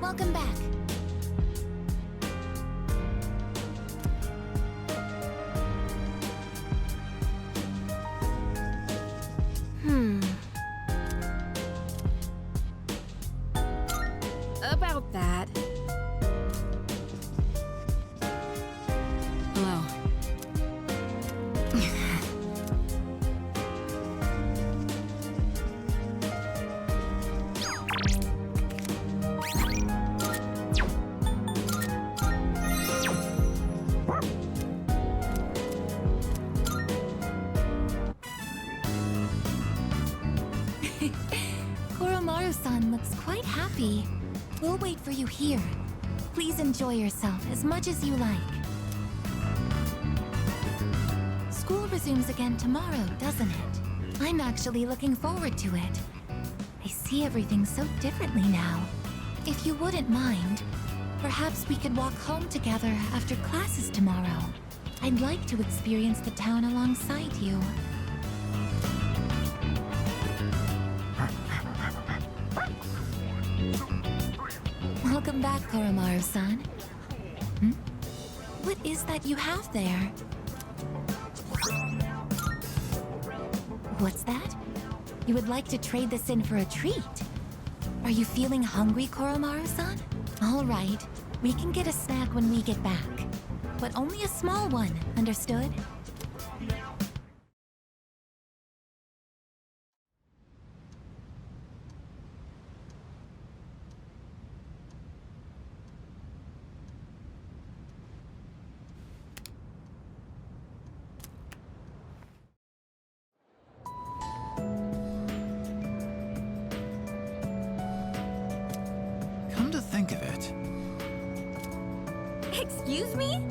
Welcome back. About that. Hello. Koromaru-san looks quite happy. We'll wait for you here. Please enjoy yourself as much as you like. School resumes again tomorrow, doesn't it? I'm actually looking forward to it. I see everything so differently now. If you wouldn't mind, perhaps we could walk home together after classes tomorrow. I'd like to experience the town alongside you. Welcome back, Koromaru-san. What is that you have there? What's that? You would like to trade this in for a treat? Are you feeling hungry, Koromaru-san? All right, we can get a snack when we get back. But only a small one, understood? Come to think of it, Excuse me?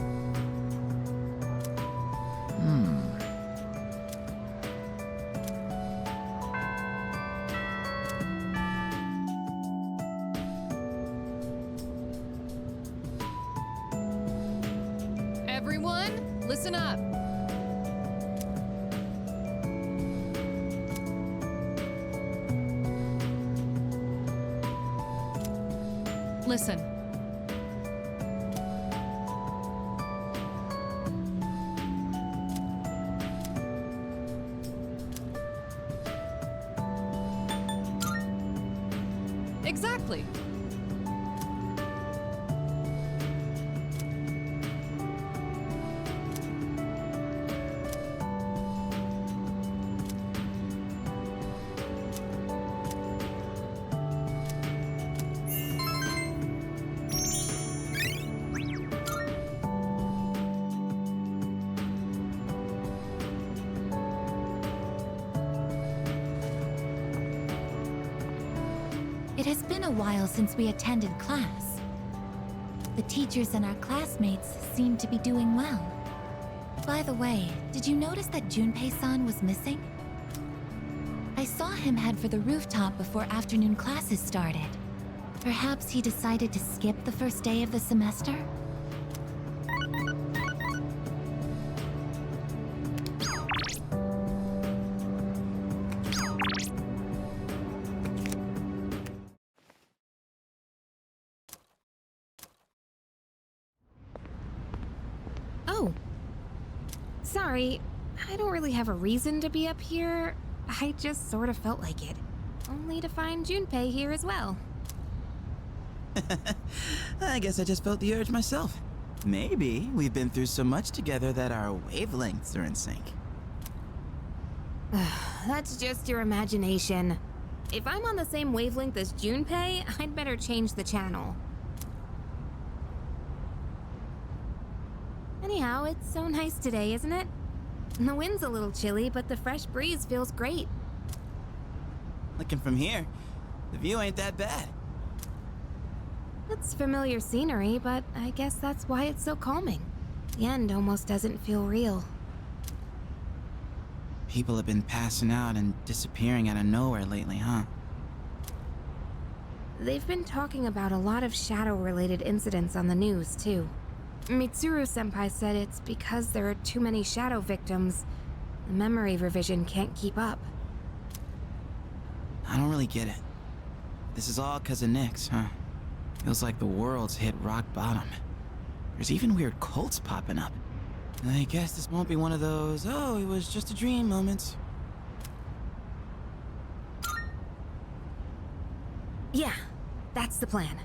Everyone, listen up. Listen. Exactly. It has been a while since we attended class. The teachers and our classmates seem to be doing well. By the way, did you notice that Junpei-san was missing? I saw him head for the rooftop before afternoon classes started. Perhaps he decided to skip the first day of the semester? Oh. Sorry, I don't really have a reason to be up here. I just sort of felt like it. Only to find Junpei here as well. I guess I just felt the urge myself. Maybe we've been through so much together that our wavelengths are in sync. That's just your imagination. If I'm on the same wavelength as Junpei, I'd better change the channel. Anyhow, it's so nice today, isn't it? The wind's a little chilly, but the fresh breeze feels great. Looking from here, the view ain't that bad. It's familiar scenery, but I guess that's why it's so calming. The end almost doesn't feel real. People have been passing out and disappearing out of nowhere lately, huh? They've been talking about a lot of shadow-related incidents on the news, too. Mitsuru-senpai said it's because there are too many shadow victims. The memory revision can't keep up. I don't really get it. This is all 'cause of Nyx, huh? Feels like the world's hit rock bottom. There's even weird cults popping up. I guess this won't be one of those, oh, it was just a dream moments. Yeah, that's the plan.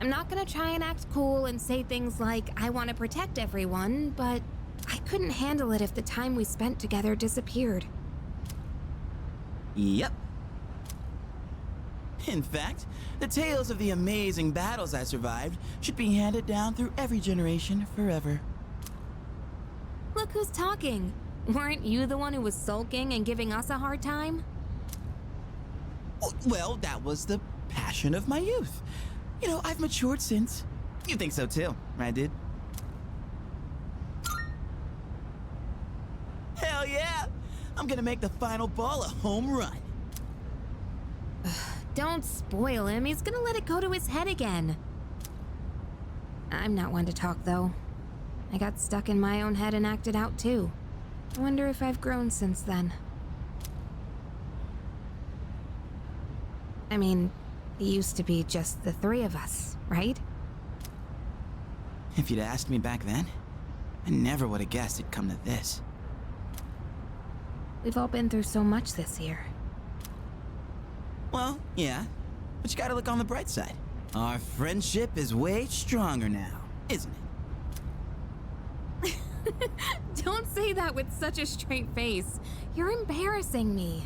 I'm not gonna try and act cool and say things like, I want to protect everyone, but I couldn't handle it if the time we spent together disappeared. Yep. In fact, the tales of the amazing battles I survived should be handed down through every generation forever. Look who's talking. Weren't you the one who was sulking and giving us a hard time? Well, that was the passion of my youth. You know, I've matured since. You think so too, right, dude? Hell yeah! I'm gonna make the final ball a home run. Don't spoil him. He's gonna let it go to his head again. I'm not one to talk, though. I got stuck in my own head and acted out, too. I wonder if I've grown since then. I mean, it used to be just the three of us, right? If you'd asked me back then, I never would have guessed it'd come to this. We've all been through so much this year. Well, yeah, but you gotta look on the bright side. Our friendship is way stronger now, isn't it? Don't say that with such a straight face. You're embarrassing me.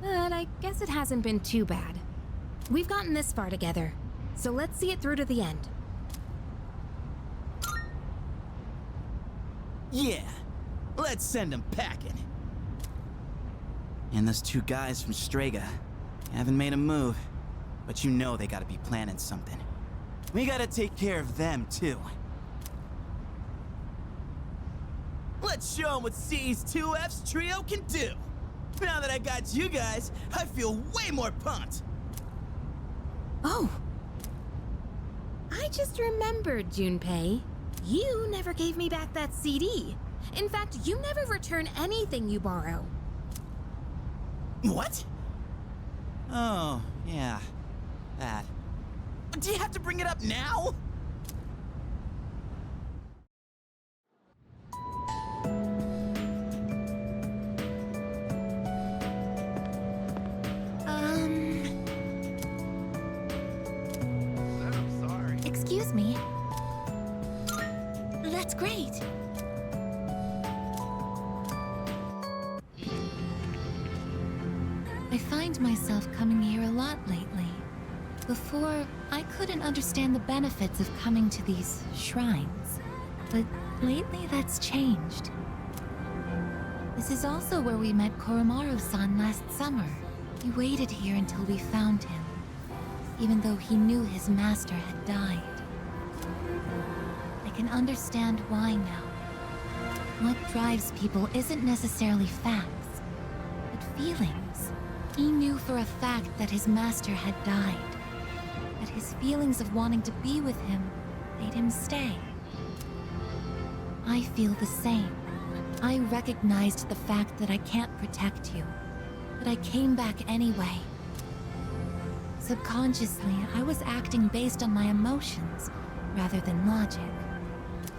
But I guess it hasn't been too bad. We've gotten this far together, so let's see it through to the end. Yeah, let's send them packing. And those two guys from Strega haven't made a move, but you know they gotta be planning something. We gotta take care of them, too. Let's show them what C's 2F's trio can do! Now that I got you guys, I feel way more pumped! Oh! I just remembered, Junpei. You never gave me back that CD. In fact, you never return anything you borrow. What? Oh, yeah. That. Do you have to bring it up now? I'm sorry. Excuse me. That's great. I find myself coming here a lot lately. Before, I couldn't understand the benefits of coming to these shrines. But lately, that's changed. This is also where we met Koromaru-san last summer. He waited here until we found him, even though he knew his master had died. I can understand why now. What drives people isn't necessarily facts, but feelings. He knew for a fact that his master had died, that his feelings of wanting to be with him made him stay. I feel the same. I recognized the fact that I can't protect you, but I came back anyway. Subconsciously, I was acting based on my emotions rather than logic.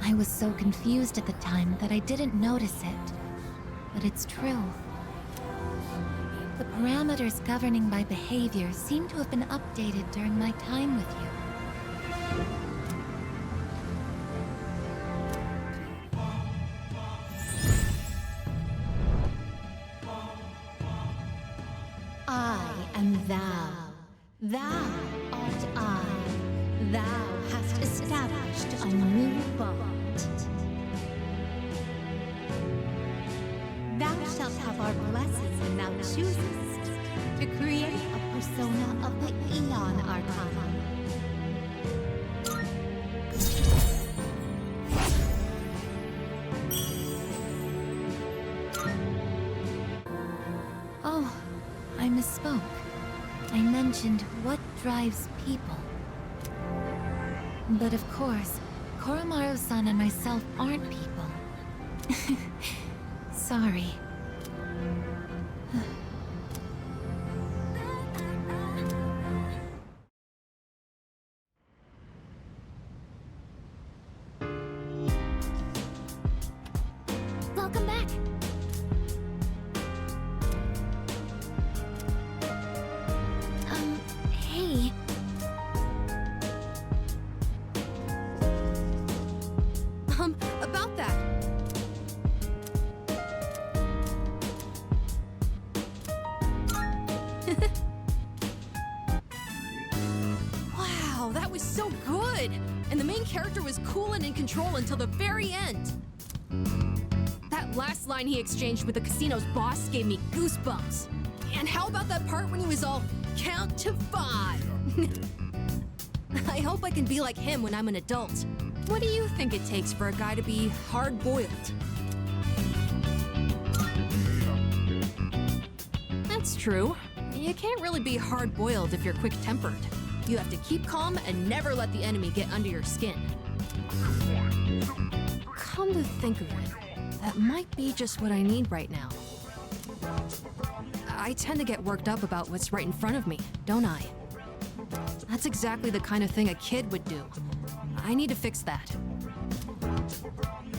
I was so confused at the time that I didn't notice it, but it's true. The parameters governing my behavior seem to have been updated during my time with you. I am thou. Thou art I. Thou hast established a new bond. Thou shalt have our blessing when thou choosest to create a persona of the Aeon Arcana. Oh, I misspoke. I mentioned what drives people. But of course, Koromaru-san and myself aren't people. Sorry. was so good! And the main character was cool and in control until the very end. That last line he exchanged with the casino's boss gave me goosebumps. And how about that part when he was all, count to 5? I hope I can be like him when I'm an adult. What do you think it takes for a guy to be hard-boiled? That's true. You can't really be hard-boiled if you're quick-tempered. You have to keep calm and never let the enemy get under your skin. Come to think of it, that might be just what I need right now. I tend to get worked up about what's right in front of me, don't I? That's exactly the kind of thing a kid would do. I need to fix that.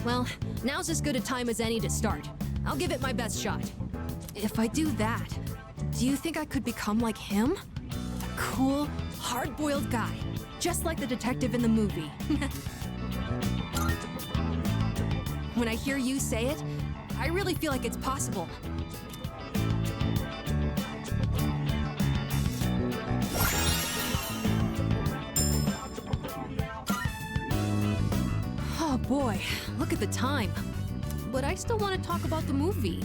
Well, now's as good a time as any to start. I'll give it my best shot. If I do that, do you think I could become like him? A cool, hard-boiled guy, just like the detective in the movie. When I hear you say it, I really feel like it's possible. Oh boy, look at the time. But I still want to talk about the movie.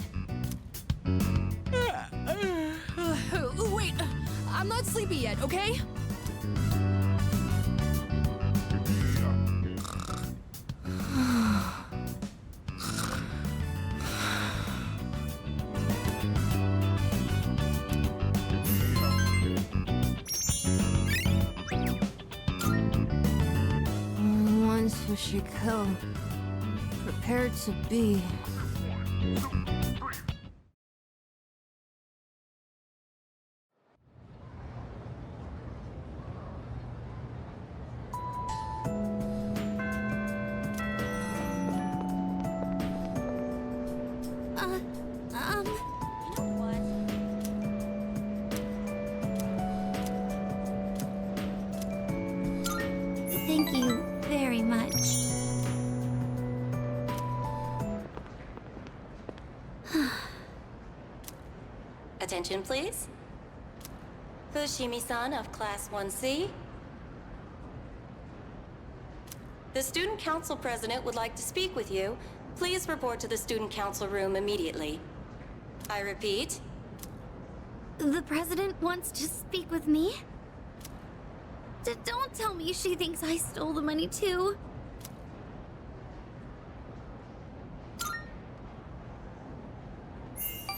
Wait, I'm not sleepy yet, okay? Once who should come, prepared to be. Thank you very much. Attention, please. Fushimi-san of Class 1C. The Student Council President would like to speak with you. Please report to the Student Council room immediately. I repeat. The president wants to speak with me? Don't tell me she thinks I stole the money too.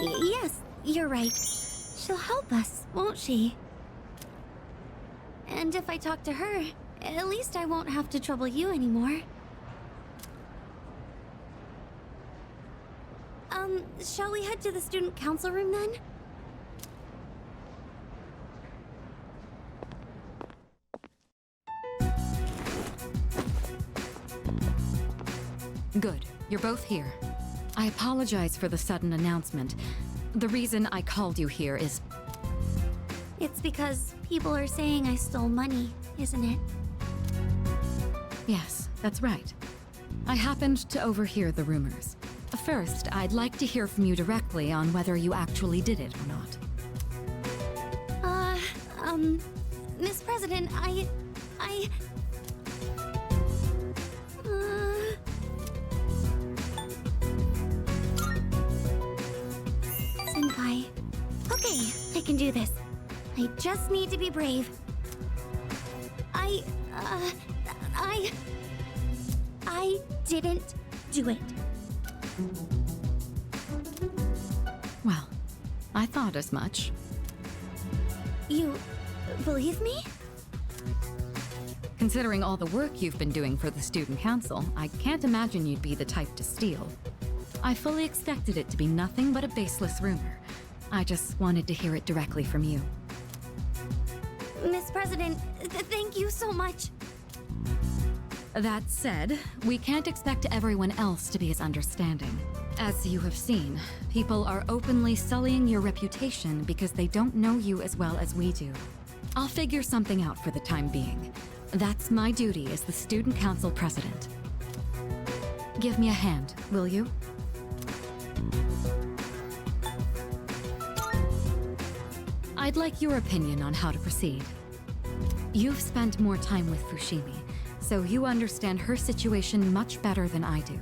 Yes, you're right. She'll help us, won't she? And if I talk to her, at least I won't have to trouble you anymore. Shall we head to the student council room then? Good. You're both here. I apologize for the sudden announcement. The reason I called you here is... It's because people are saying I stole money, isn't it? Yes, that's right. I happened to overhear the rumors. First, I'd like to hear from you directly on whether you actually did it or not. Miss President, Senpai. Okay, I can do this. I just need to be brave. I didn't do it. Well, I thought as much. You believe me? Considering all the work you've been doing for the Student Council, I can't imagine you'd be the type to steal. I fully expected it to be nothing but a baseless rumor. I just wanted to hear it directly from you. Miss President, thank you so much. That said, we can't expect everyone else to be as understanding. As you have seen, people are openly sullying your reputation because they don't know you as well as we do. I'll figure something out for the time being. That's my duty as the Student Council President. Give me a hand, will you? I'd like your opinion on how to proceed. You've spent more time with Fushimi, so you understand her situation much better than I do.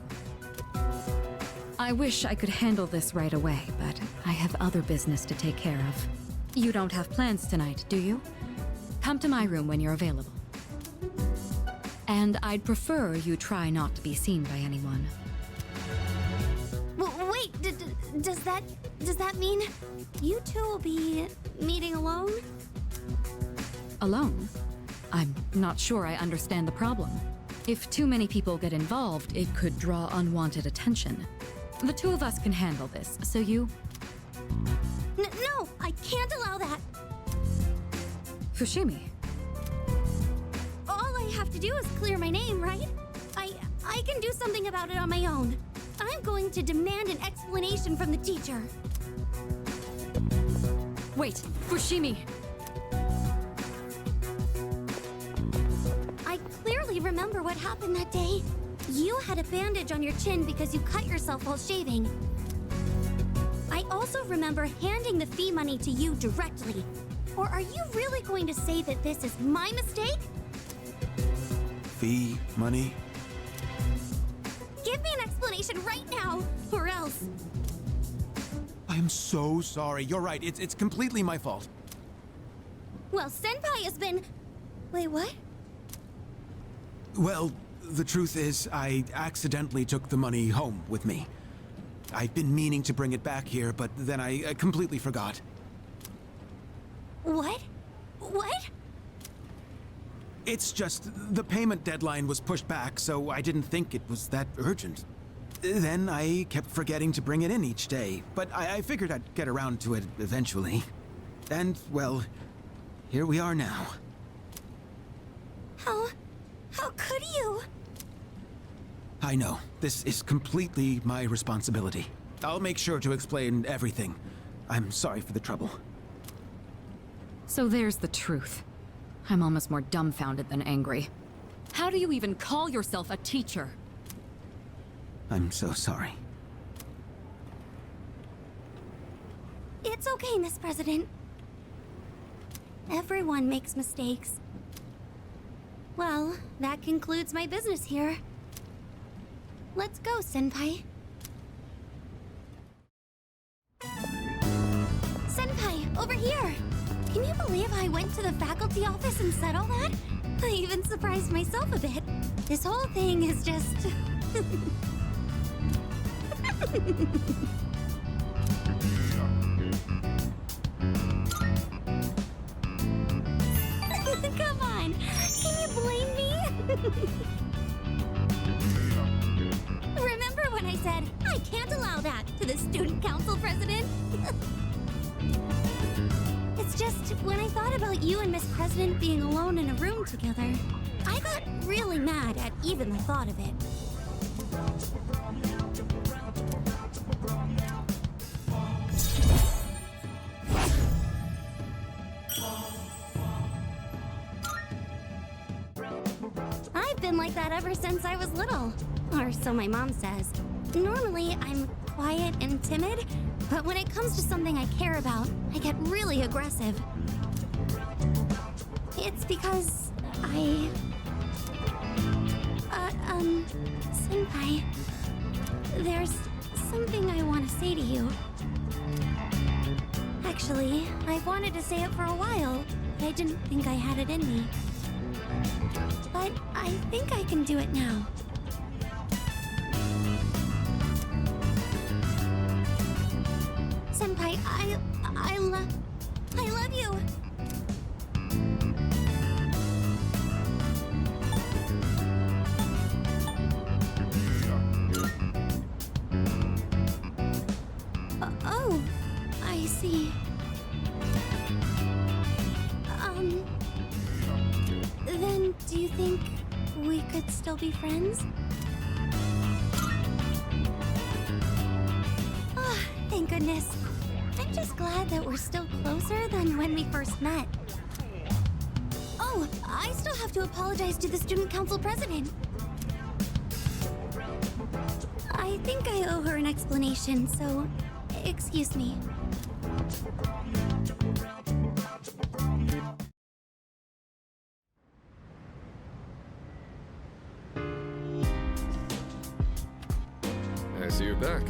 I wish I could handle this right away, but I have other business to take care of. You don't have plans tonight, do you? Come to my room when you're available. And I'd prefer you try not to be seen by anyone. Wait, does that mean you two will be meeting alone? Alone? I'm not sure I understand the problem. If too many people get involved, it could draw unwanted attention. The two of us can handle this, so you... No, I can't allow that. Fushimi. All I have to do is clear my name, right? I can do something about it on my own. I'm going to demand an explanation from the teacher. Wait, Fushimi! I clearly remember what happened that day. You had a bandage on your chin because you cut yourself while shaving. I also remember handing the fee money to you directly. Or are you really going to say that this is my mistake? Fee, money? Give me an explanation right now, or else. I am so sorry. You're right. It's completely my fault. Well, Senpai has been... Wait, what? Well, the truth is, I accidentally took the money home with me. I've been meaning to bring it back here, but then I completely forgot. What? What? It's just the payment deadline was pushed back, so I didn't think it was that urgent. Then I kept forgetting to bring it in each day, but I figured I'd get around to it eventually. And, well, here we are now. How could you? I know. This is completely my responsibility. I'll make sure to explain everything. I'm sorry for the trouble. So there's the truth. I'm almost more dumbfounded than angry. How do you even call yourself a teacher? I'm so sorry. It's okay, Miss President. Everyone makes mistakes. Well, that concludes my business here. Let's go, Senpai. Senpai, over here! Can you believe I went to the faculty office and said all that? I even surprised myself a bit. This whole thing is just... Come on! Can you blame me? Remember when I said, I can't allow that to the student council president? It's just, when I thought about you and Miss President being alone in a room together, I got really mad at even the thought of it. I've been like that ever since I was little. Or so my mom says. Normally, I'm quiet and timid, but when it comes to something I care about, I get really aggressive. It's because Senpai, there's something I want to say to you. Actually, I've wanted to say it for a while, but I didn't think I had it in me. But I think I can do it now. Senpai, I love you. Oh, I see. Then do you think we could still be friends? Ah, thank goodness. I'm just glad that we're still closer than when we first met. Oh, I still have to apologize to the student council president. I think I owe her an explanation, so excuse me. see you're back.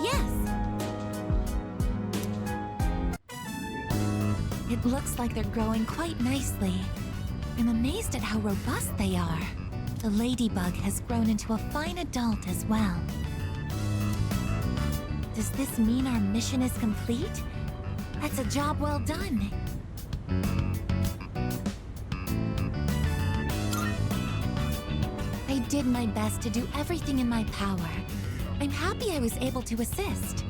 Yes. It looks like they're growing quite nicely. I'm amazed at how robust they are. The ladybug has grown into a fine adult as well. Does this mean our mission is complete? That's a job well done. I did my best to do everything in my power. I'm happy I was able to assist.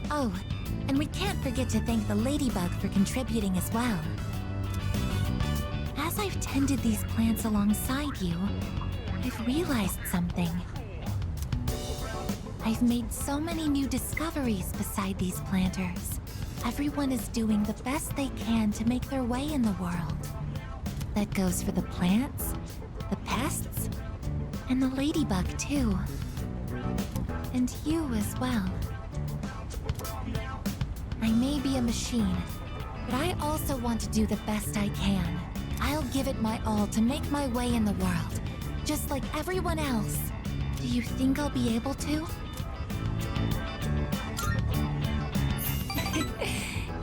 Oh, and we can't forget to thank the ladybug for contributing as well. As I've tended these plants alongside you, I've realized something. I've made so many new discoveries beside these planters. Everyone is doing the best they can to make their way in the world. That goes for the plants, the pests, and the ladybug too. And you as well. I may be a machine, but I also want to do the best I can. I'll give it my all to make my way in the world, just like everyone else. Do you think I'll be able to?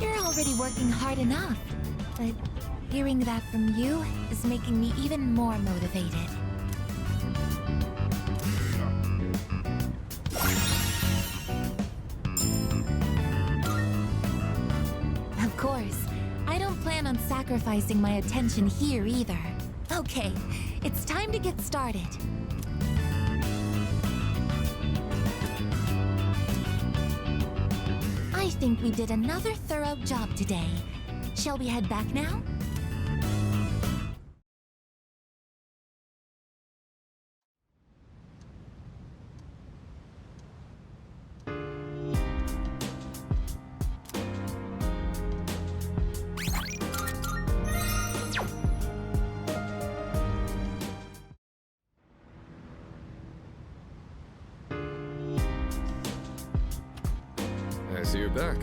You're already working hard enough, but hearing that from you is making me even more motivated. Of course, I don't plan on sacrificing my attention here either. Okay, it's time to get started. I think we did another thorough job today. Shall we head back now? I see you're back.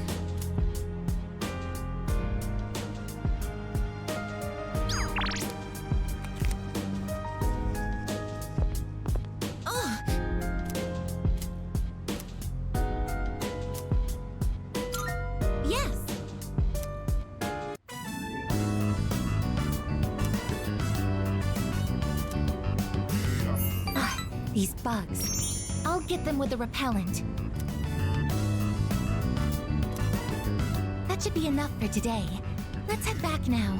Yes! These bugs. I'll get them with the repellent. That should be enough for today. Let's head back now.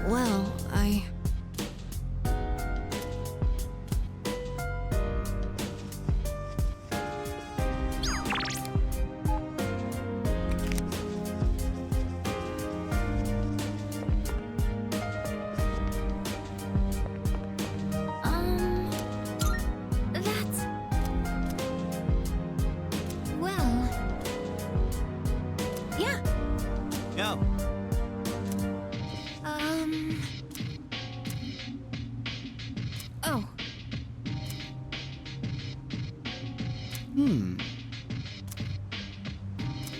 Well, That's... Well... yeah. Yo. Oh,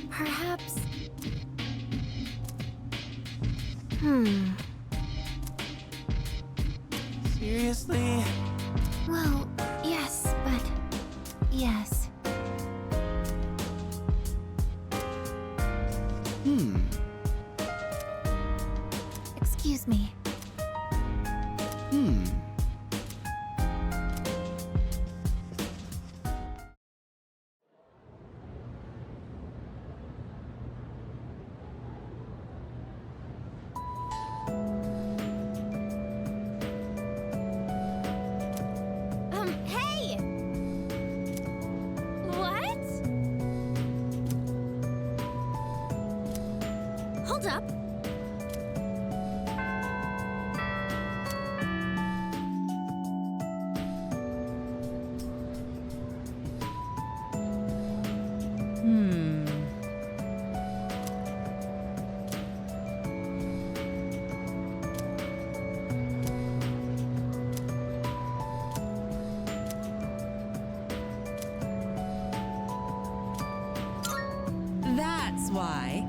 Perhaps... Seriously? well, yes, but... Yes. Excuse me. Hey! What? Hold up. That's why.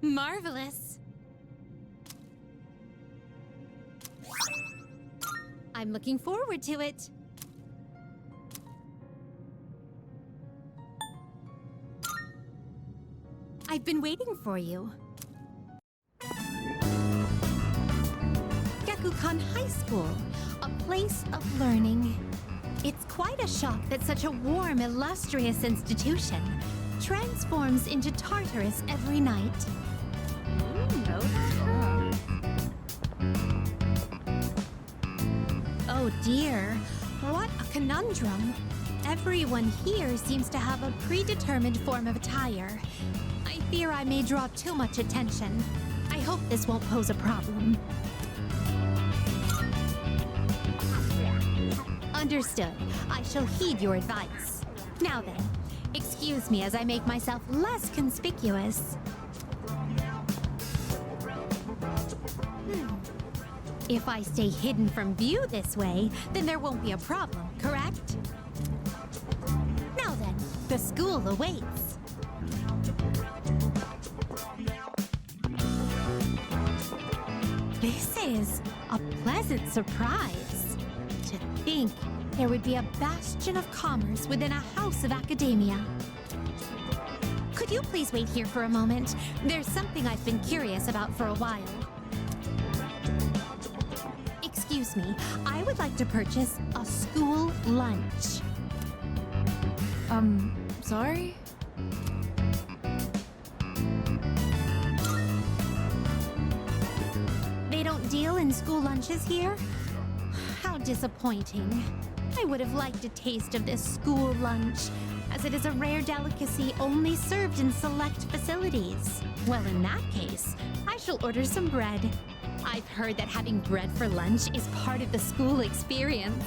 Marvelous. I'm looking forward to it. I've been waiting for you. Gakukan High School, a place of learning. It's quite a shock that such a warm, illustrious institution transforms into Tartarus every night. Oh dear, what a conundrum. Everyone here seems to have a predetermined form of attire. I fear I may draw too much attention. I hope this won't pose a problem. Understood. I shall heed your advice. Now then, excuse me as I make myself less conspicuous. If I stay hidden from view this way, then there won't be a problem, correct? Now then, the school awaits. This is a pleasant surprise. To think there would be a bastion of commerce within a house of academia. Could you please wait here for a moment? There's something I've been curious about for a while. Excuse me, I would like to purchase a school lunch. Sorry? They don't deal in school lunches here? How disappointing. I would have liked a taste of this school lunch, as it is a rare delicacy only served in select facilities. Well, in that case, I shall order some bread. I've heard that having bread for lunch is part of the school experience.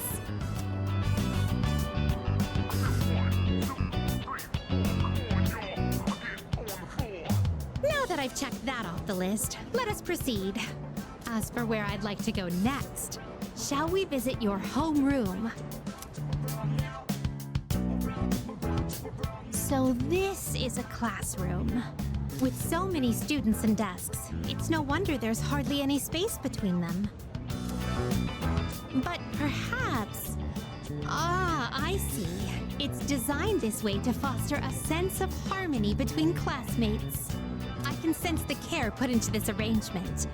Now that I've checked that off the list, let us proceed. As for where I'd like to go next, shall we visit your homeroom? So this is a classroom. With so many students and desks, it's no wonder there's hardly any space between them. But perhaps... Ah, I see. It's designed this way to foster a sense of harmony between classmates. I can sense the care put into this arrangement.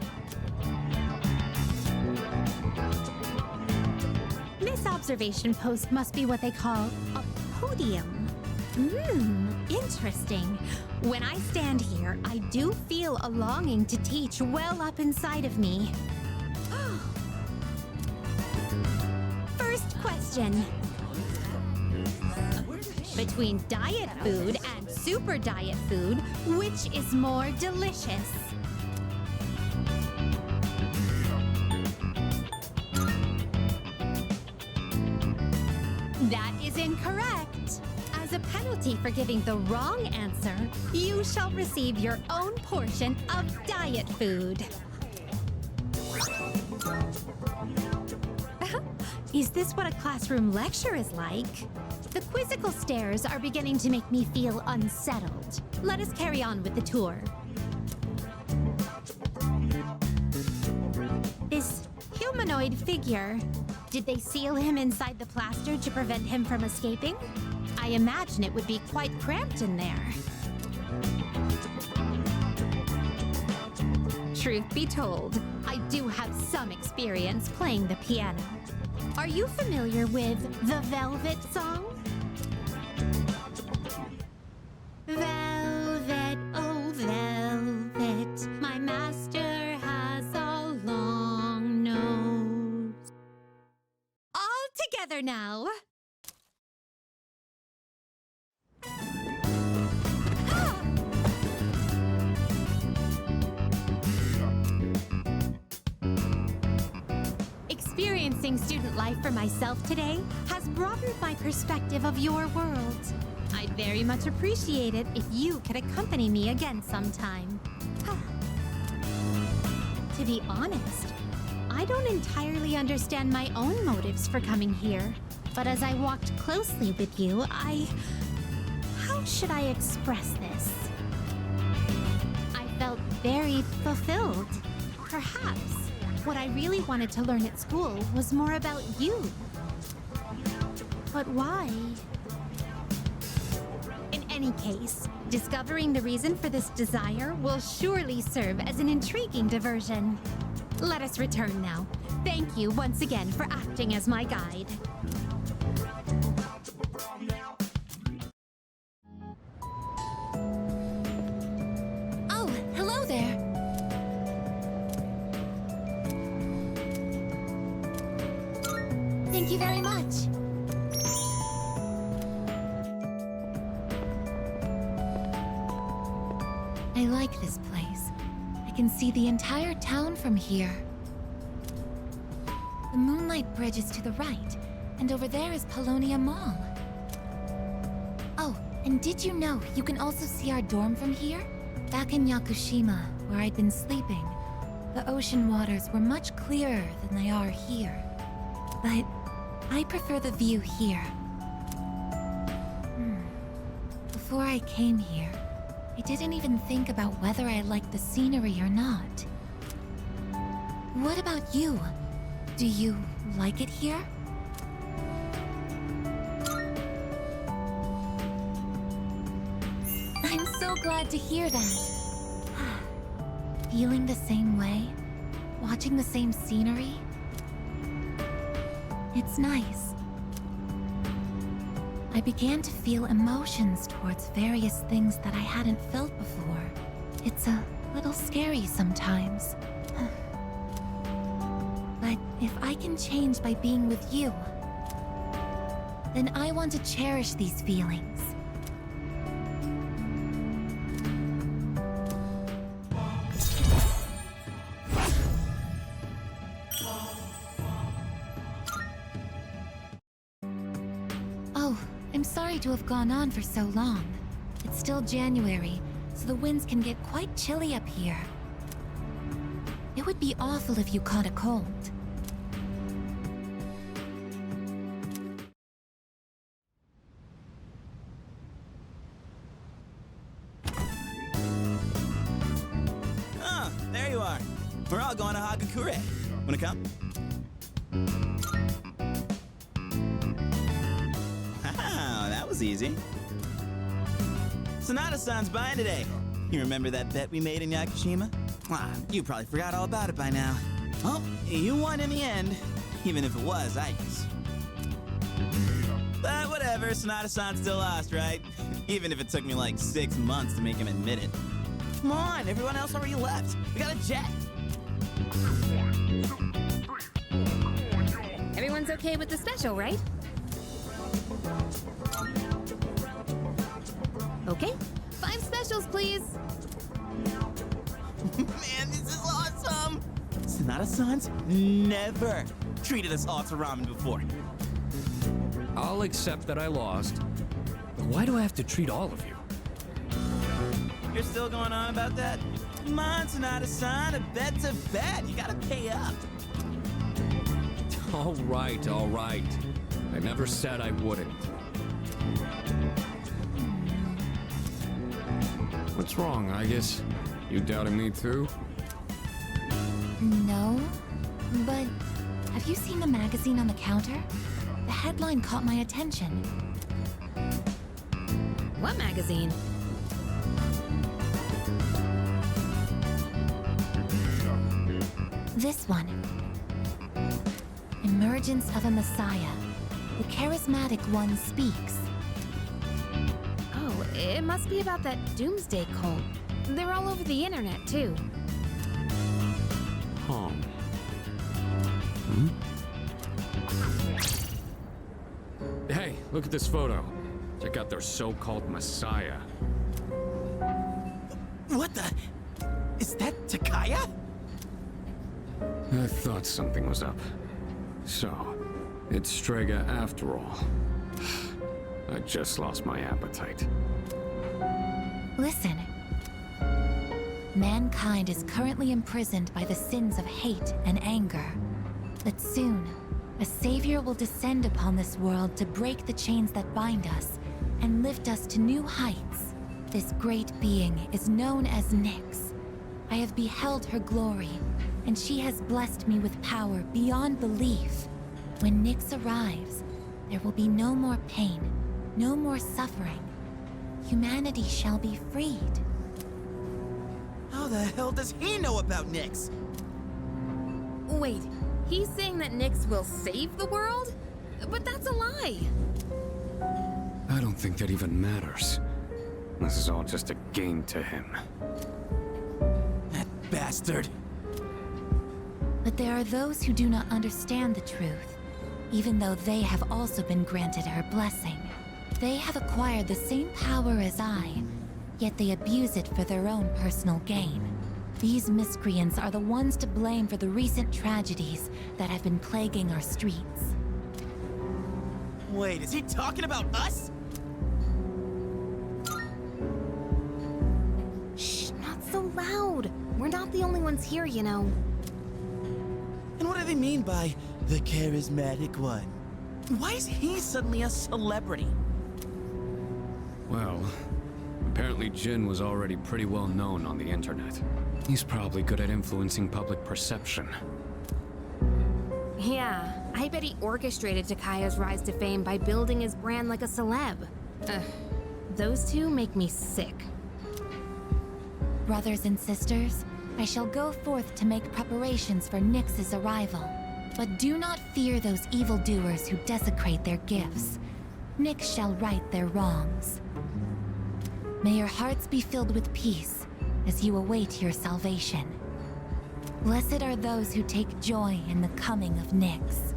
This observation post must be what they call a podium. Interesting. When I stand here, I do feel a longing to teach well up inside of me. First question. Between diet food and super diet food, which is more delicious? That is incorrect. As a penalty for giving the wrong answer, you shall receive your own portion of diet food. Is this what a classroom lecture is like? The quizzical stares are beginning to make me feel unsettled. Let us carry on with the tour. This humanoid figure, did they seal him inside the plaster to prevent him from escaping? I imagine it would be quite cramped in there. Truth be told, I do have some experience playing the piano. Are you familiar with the Velvet song? Velvet, oh velvet, my master has a long nose. All together now. Experiencing student life for myself today has broadened my perspective of your world. I'd very much appreciate it if you could accompany me again sometime. To be honest, I don't entirely understand my own motives for coming here. But as I walked closely with you, how should I express this? I felt very fulfilled. Perhaps what I really wanted to learn at school was more about you. But why? In any case, discovering the reason for this desire will surely serve as an intriguing diversion. Let us return now. Thank you once again for acting as my guide. Oh, hello there. Thank you very much. I like this place. I can see the entire town from here. The Moonlight Bridge is to the right, and over there is Polonia Mall. Oh, and did you know you can also see our dorm from here? Back in Yakushima, where I'd been sleeping, the ocean waters were much clearer than they are here. But I prefer the view here. Before I came here, I didn't even think about whether I liked the scenery or not. What about you? Do you like it here? I'm so glad to hear that. Feeling the same way? Watching the same scenery? It's nice. I began to feel emotions towards various things that I hadn't felt before. It's a little scary sometimes. But if I can change by being with you, then I want to cherish these feelings. I'm sorry to have gone on for so long. It's still January, so the winds can get quite chilly up here. It would be awful if you caught a cold. We're all going to Hagakure. Wanna come? Wow, that was easy. Sonata-san's buying today. You remember that bet we made in Yakushima? Ah, you probably forgot all about it by now. Oh, you won in the end, even if it was ice. But whatever, Sonata-san still lost, right? Even if it took me like 6 months to make him admit it. Come on, everyone else already left. We got a jet. Everyone's okay with the special, right? Okay, 5 specials, please. Man, this is awesome! Sonata-san's never treated us all to ramen before. I'll accept that I lost. But why do I have to treat all of you? You're still going on about that? Come on, Sonata-san, a bet's a bet. You gotta pay up. All right, all right. I never said I wouldn't. What's wrong, I guess? You doubting me too? No, but have you seen the magazine on the counter? The headline caught my attention. What magazine? This one. Emergence of a Messiah. The charismatic one speaks. Oh, it must be about that doomsday cult. They're all over the internet, too. Huh. Hey, look at this photo. Check out their so-called messiah. What the? Is that Takaya? I thought something was up. So, it's Strega after all. I just lost my appetite. Listen. Mankind is currently imprisoned by the sins of hate and anger. But soon, a savior will descend upon this world to break the chains that bind us and lift us to new heights. This great being is known as Nyx. I have beheld her glory, and she has blessed me with power beyond belief. When Nyx arrives, there will be no more pain, no more suffering. Humanity shall be freed. How the hell does he know about Nyx? Wait, he's saying that Nyx will save the world? But that's a lie! I don't think that even matters. This is all just a game to him. That bastard. But there are those who do not understand the truth, even though they have also been granted her blessing. They have acquired the same power as I, yet they abuse it for their own personal gain. These miscreants are the ones to blame for the recent tragedies that have been plaguing our streets. Wait, is he talking about us? Shh, not so loud. We're not the only ones here, you know. And what do they mean by the charismatic one? Why is he suddenly a celebrity? Well, apparently Jin was already pretty well known on the internet. He's probably good at influencing public perception. Yeah, I bet he orchestrated Takaya's rise to fame by building his brand like a celeb. Ugh, those two make me sick. Brothers and sisters, I shall go forth to make preparations for Nyx's arrival. But do not fear those evildoers who desecrate their gifts. Nyx shall right their wrongs. May your hearts be filled with peace as you await your salvation. Blessed are those who take joy in the coming of Nyx.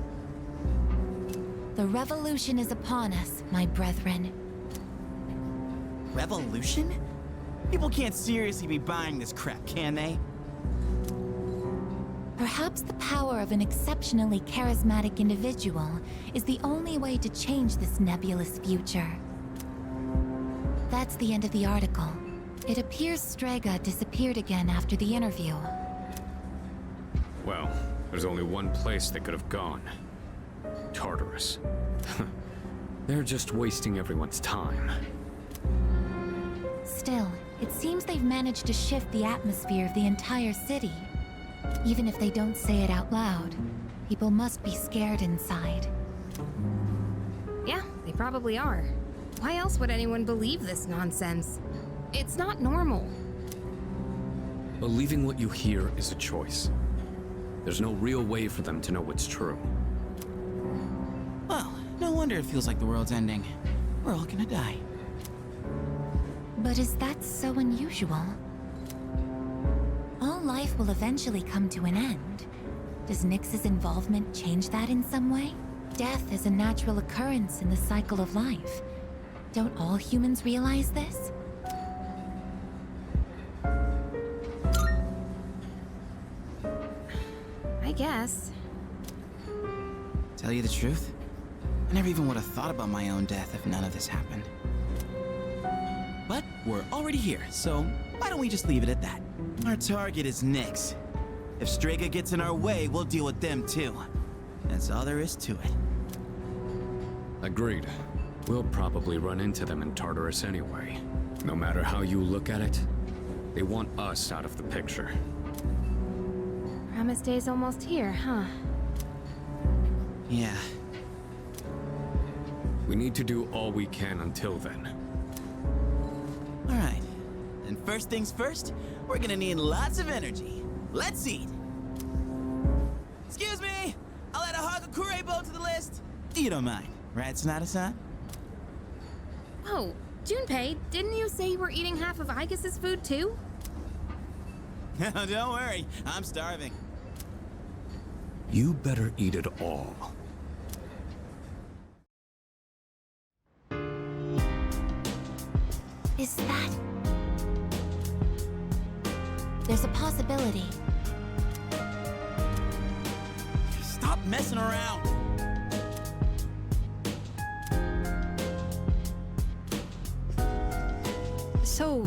The revolution is upon us, my brethren. Revolution? People can't seriously be buying this crap, can they? Perhaps the power of an exceptionally charismatic individual is the only way to change this nebulous future. That's the end of the article. It appears Strega disappeared again after the interview. Well, there's only one place they could have gone. Tartarus. They're just wasting everyone's time. Still, it seems they've managed to shift the atmosphere of the entire city. Even if they don't say it out loud, people must be scared inside. Yeah, they probably are. Why else would anyone believe this nonsense? It's not normal. Believing what you hear is a choice. There's no real way for them to know what's true. Well, no wonder it feels like the world's ending. We're all gonna die. But is that so unusual? All life will eventually come to an end. Does Nyx's involvement change that in some way? Death is a natural occurrence in the cycle of life. Don't all humans realize this? I guess. Tell you the truth, I never even would have thought about my own death if none of this happened. But we're already here, so why don't we just leave it at that? Our target is Nyx. If Strega gets in our way, we'll deal with them too. That's all there is to it. Agreed. We'll probably run into them in Tartarus anyway. No matter how you look at it, they want us out of the picture. Promise Day's almost here, huh? Yeah. We need to do all we can until then. All right. And first things first, we're gonna need lots of energy. Let's eat. Excuse me! I'll add a Hagakure bow to the list. You don't mind, right, Sonata-san? Oh, Junpei, didn't you say you were eating half of Aigis' food too? Don't worry, I'm starving. You better eat it all. Is that... There's a possibility. Stop messing around. So,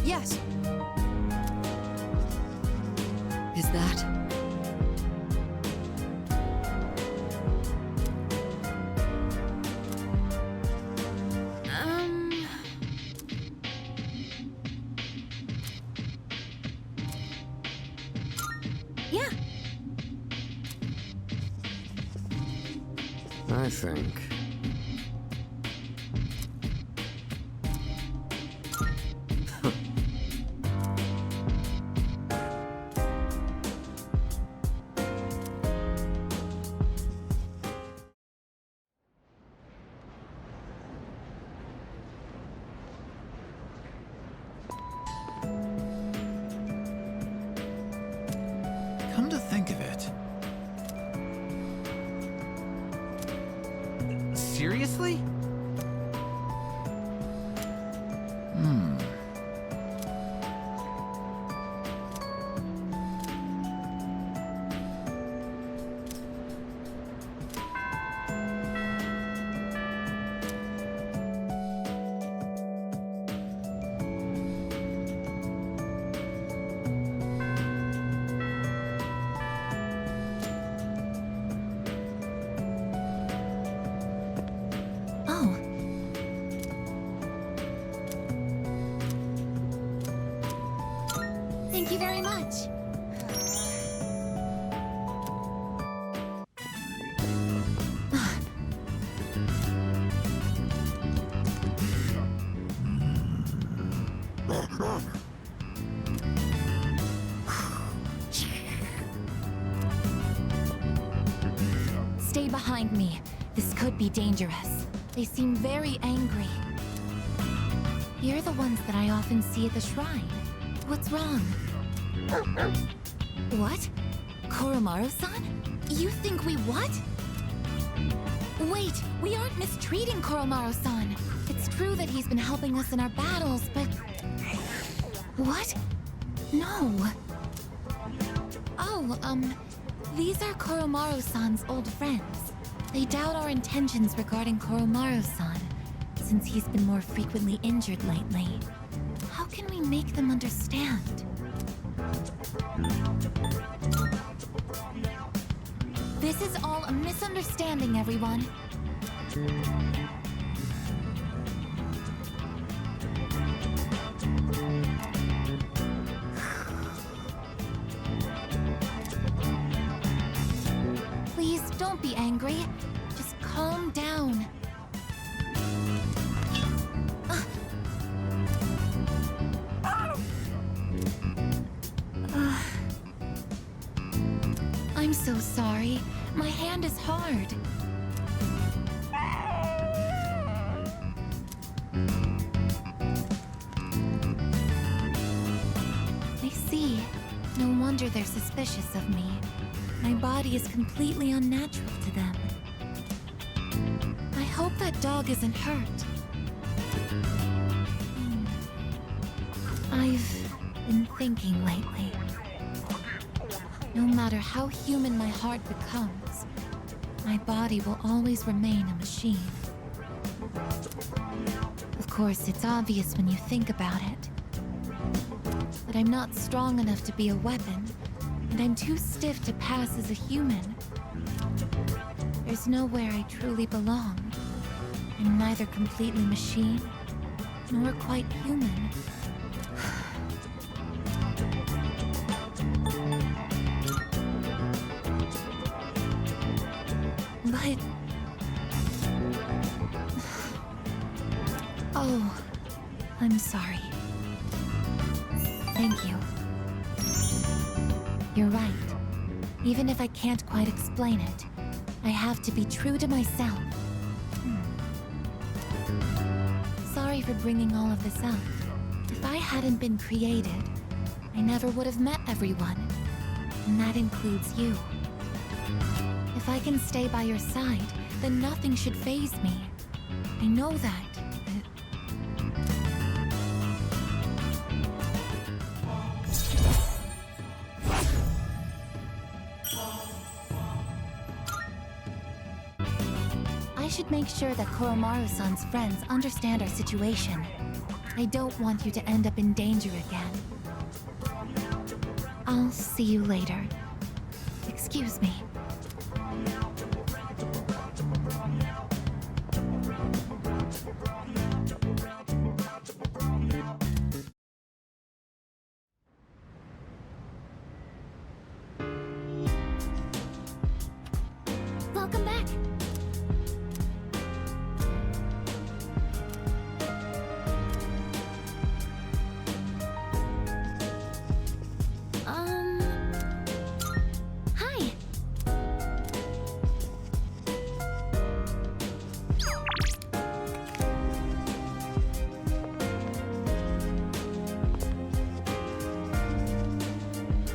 yes. Is that... Yeah. I think. Come to think of it. Seriously? Oh. Thank you very much. Stay behind me. This could be dangerous. They seem very angry. You're the ones that I often see at the shrine. What's wrong? What? Koromaru-san? You think we what? Wait, we aren't mistreating Koromaru-san. It's true that he's been helping us in our battles, but... What? No. Oh, these are Koromaru-san's old friends. They doubt our intentions regarding Koromaru-san, since he's been more frequently injured lately. How can we make them understand? This is all a misunderstanding, everyone. Please don't be angry. Just calm down. I'm so sorry. My hand is hard. I see. No wonder they're suspicious of me. My body is completely unnatural to them. I hope that dog isn't hurt. I've been thinking lately. No matter how human my heart becomes, my body will always remain a machine. Of course, it's obvious when you think about it. But I'm not strong enough to be a weapon, and I'm too stiff to pass as a human. There's nowhere I truly belong. I'm neither completely machine, nor quite human. But... Oh, I'm sorry. Thank you. You're right. Even if I can't quite explain it, I have to be true to myself. Sorry for bringing all of this up. If I hadn't been created, I never would have met everyone. And that includes you. If I can stay by your side, then nothing should faze me. I know that. I should make sure that Koromaru-san's friends understand our situation. I don't want you to end up in danger again. I'll see you later. Excuse me. Welcome back. Hi.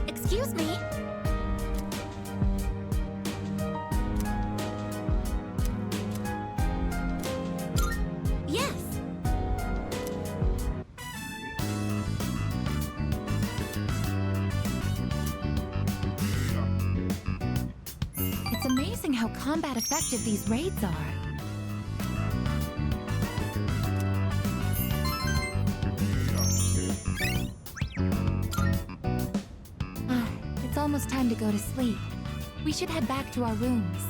Excuse me. Yes. It's amazing how combat effective these raids are. It's almost time to go to sleep. We should head back to our rooms.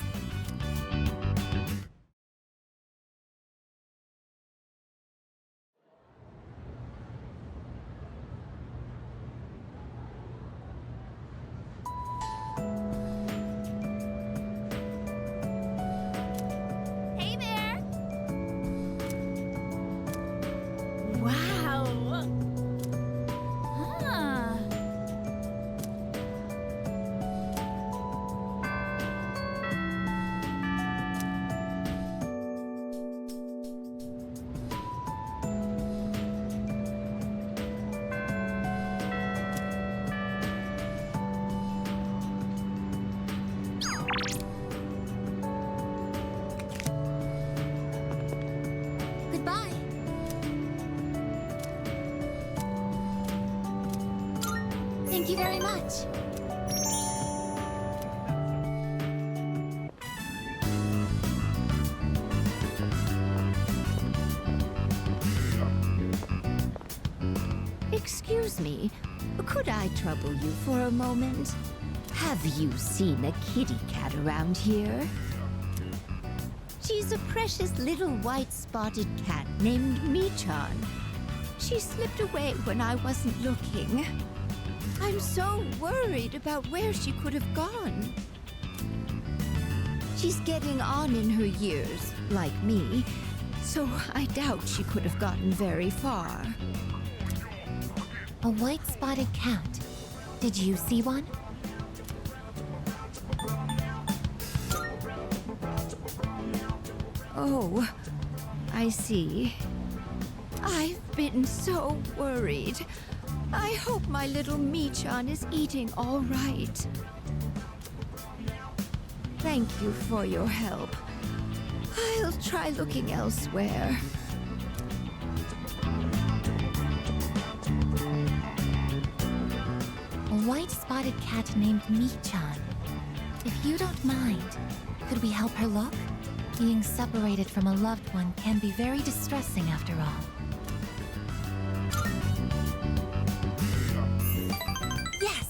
Hey there! Wow! Ah. Goodbye. Thank you very much. Excuse me, could I trouble you for a moment? Have you seen a kitty cat around here? She's a precious little white spotted cat named Michan. She slipped away when I wasn't looking. I'm so worried about where she could have gone. She's getting on in her years, like me, so I doubt she could have gotten very far. A white spotted cat. Did you see one? Oh, I see. I've been so worried. I hope my little Michan is eating all right. Thank you for your help. I'll try looking elsewhere. A white spotted cat named Michan. If you don't mind, could we help her look? Being separated from a loved one can be very distressing after all. Yes!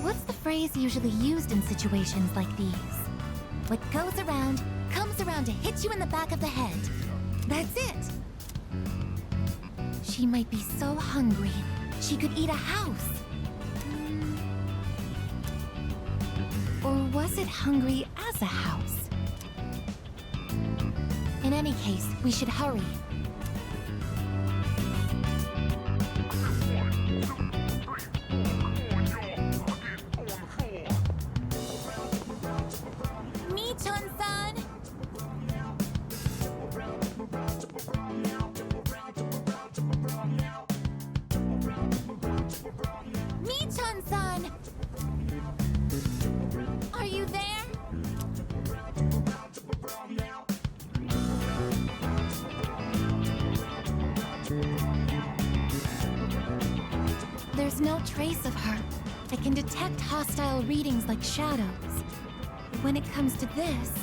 What's the phrase usually used in situations like these? What goes around, comes around to hit you in the back of the head. That's it! She might be so hungry, she could eat a house. Or was it hungry as a house? In any case, we should hurry. Michan-san! Michan-san! Are you there? There's no trace of her. I can detect hostile readings like shadows. But when it comes to this,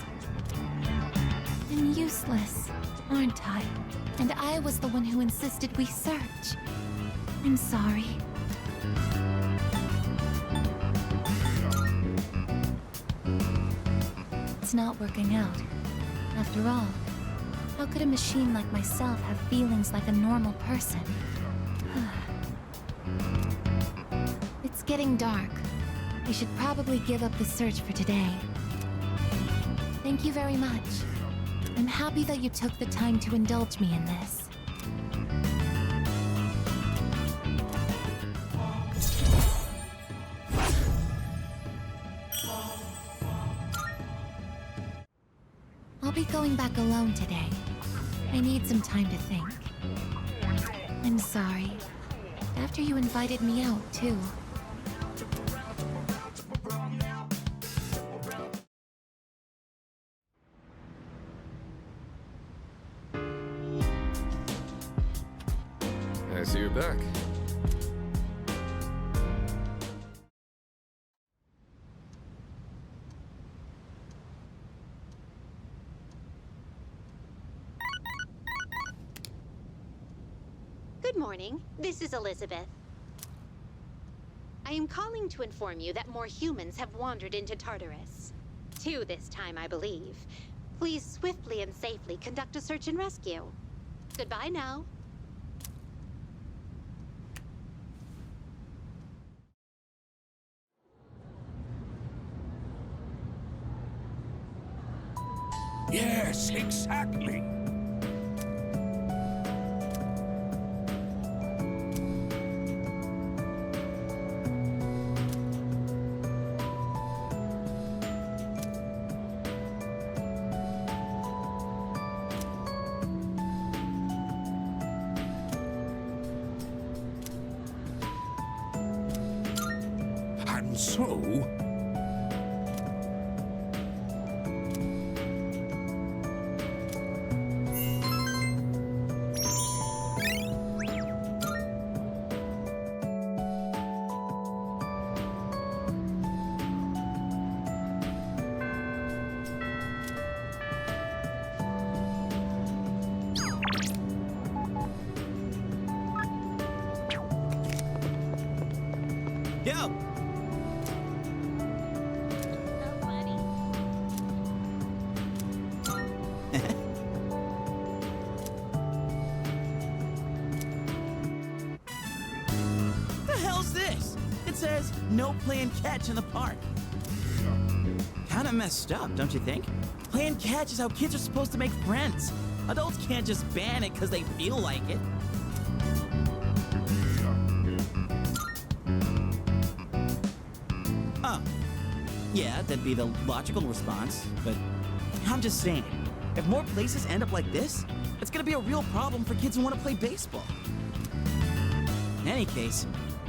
I'm useless, aren't I? And I was the one who insisted we search. I'm sorry. It's not working out. After all, how could a machine like myself have feelings like a normal person? It's getting dark. We should probably give up the search for today. Thank you very much. I'm happy that you took the time to indulge me in this. I'll be going back alone today. I need some time to think. I'm sorry. After you invited me out, too. I see you're back. Good morning. This is Elizabeth. I am calling to inform you that more humans have wandered into Tartarus. 2 this time, I believe. Please swiftly and safely conduct a search and rescue. Goodbye now. Yes, exactly. And so, Yo! says no playing catch in the park? Kinda messed up, don't you think? Playing catch is how kids are supposed to make friends. Adults can't just ban it because they feel like it. Oh. Yeah, that'd be the logical response, but I'm just saying, if more places end up like this, it's gonna be a real problem for kids who want to play baseball. In any case,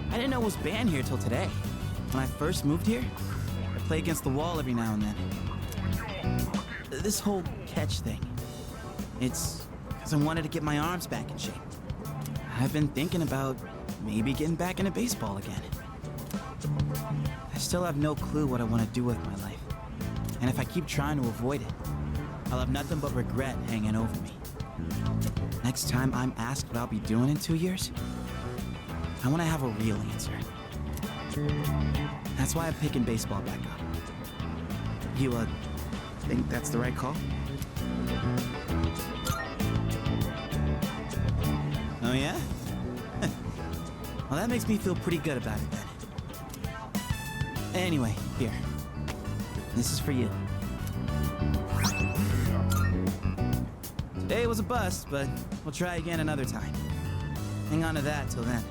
I didn't know it was banned here till today. When I first moved here, I play against the wall every now and then. This whole catch thing, it's because I wanted to get my arms back in shape. I've been thinking about maybe getting back into baseball again. I still have no clue what I want to do with my life. And if I keep trying to avoid it, I'll have nothing but regret hanging over me. Next time I'm asked what I'll be doing in 2 years, I want to have a real answer. That's why I'm picking baseball back up. You, think that's the right call? Oh, yeah? Well, that makes me feel pretty good about it, then. Anyway, here. This is for you. Today was a bust, but we'll try again another time. Hang on to that till then.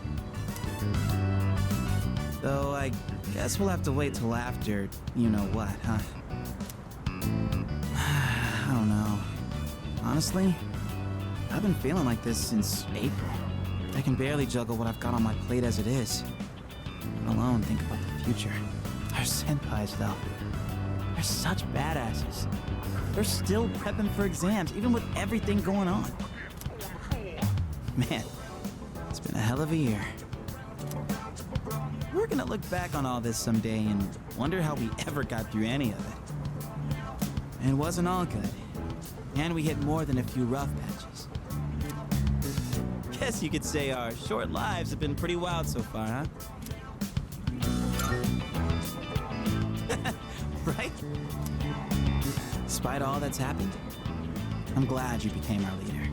Though I guess we'll have to wait till after you-know-what, huh? I don't know. Honestly, I've been feeling like this since April. I can barely juggle what I've got on my plate as it is. Let alone think about the future. Our senpais, though. They're such badasses. They're still prepping for exams, even with everything going on. Man, it's been a hell of a year. We're gonna look back on all this someday and wonder how we ever got through any of it. And it wasn't all good. And we hit more than a few rough patches. Guess you could say our short lives have been pretty wild so far, huh? Right? Despite all that's happened, I'm glad you became our leader.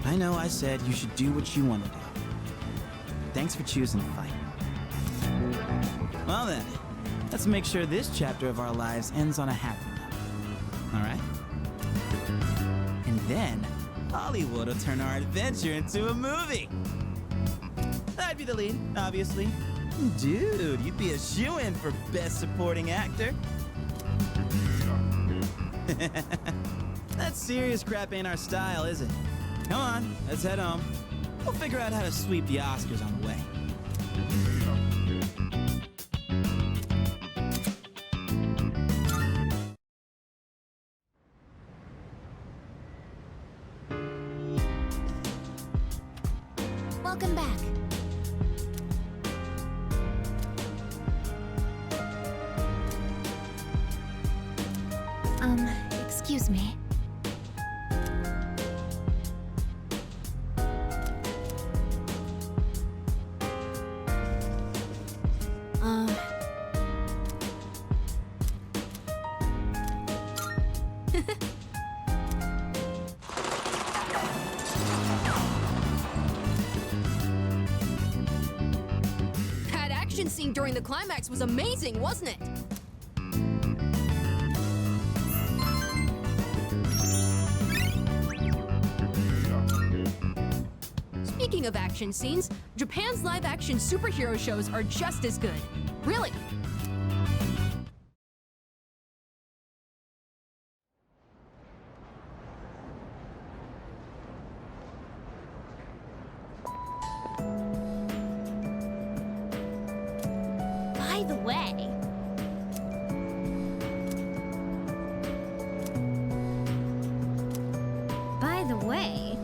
I know I said you should do what you want to do. Thanks for choosing to fight. Well then, let's make sure this chapter of our lives ends on a happy note. All right? And then, Hollywood will turn our adventure into a movie. I'd be the lead, obviously. Dude, you'd be a shoo-in for Best Supporting Actor. That serious crap ain't our style, is it? Come on, let's head home. We'll figure out how to sweep the Oscars on the way. Welcome back. Excuse me. That action scene during the climax was amazing, wasn't it? Speaking of action scenes, Japan's live-action superhero shows are just as good. Really. By the way... By the way...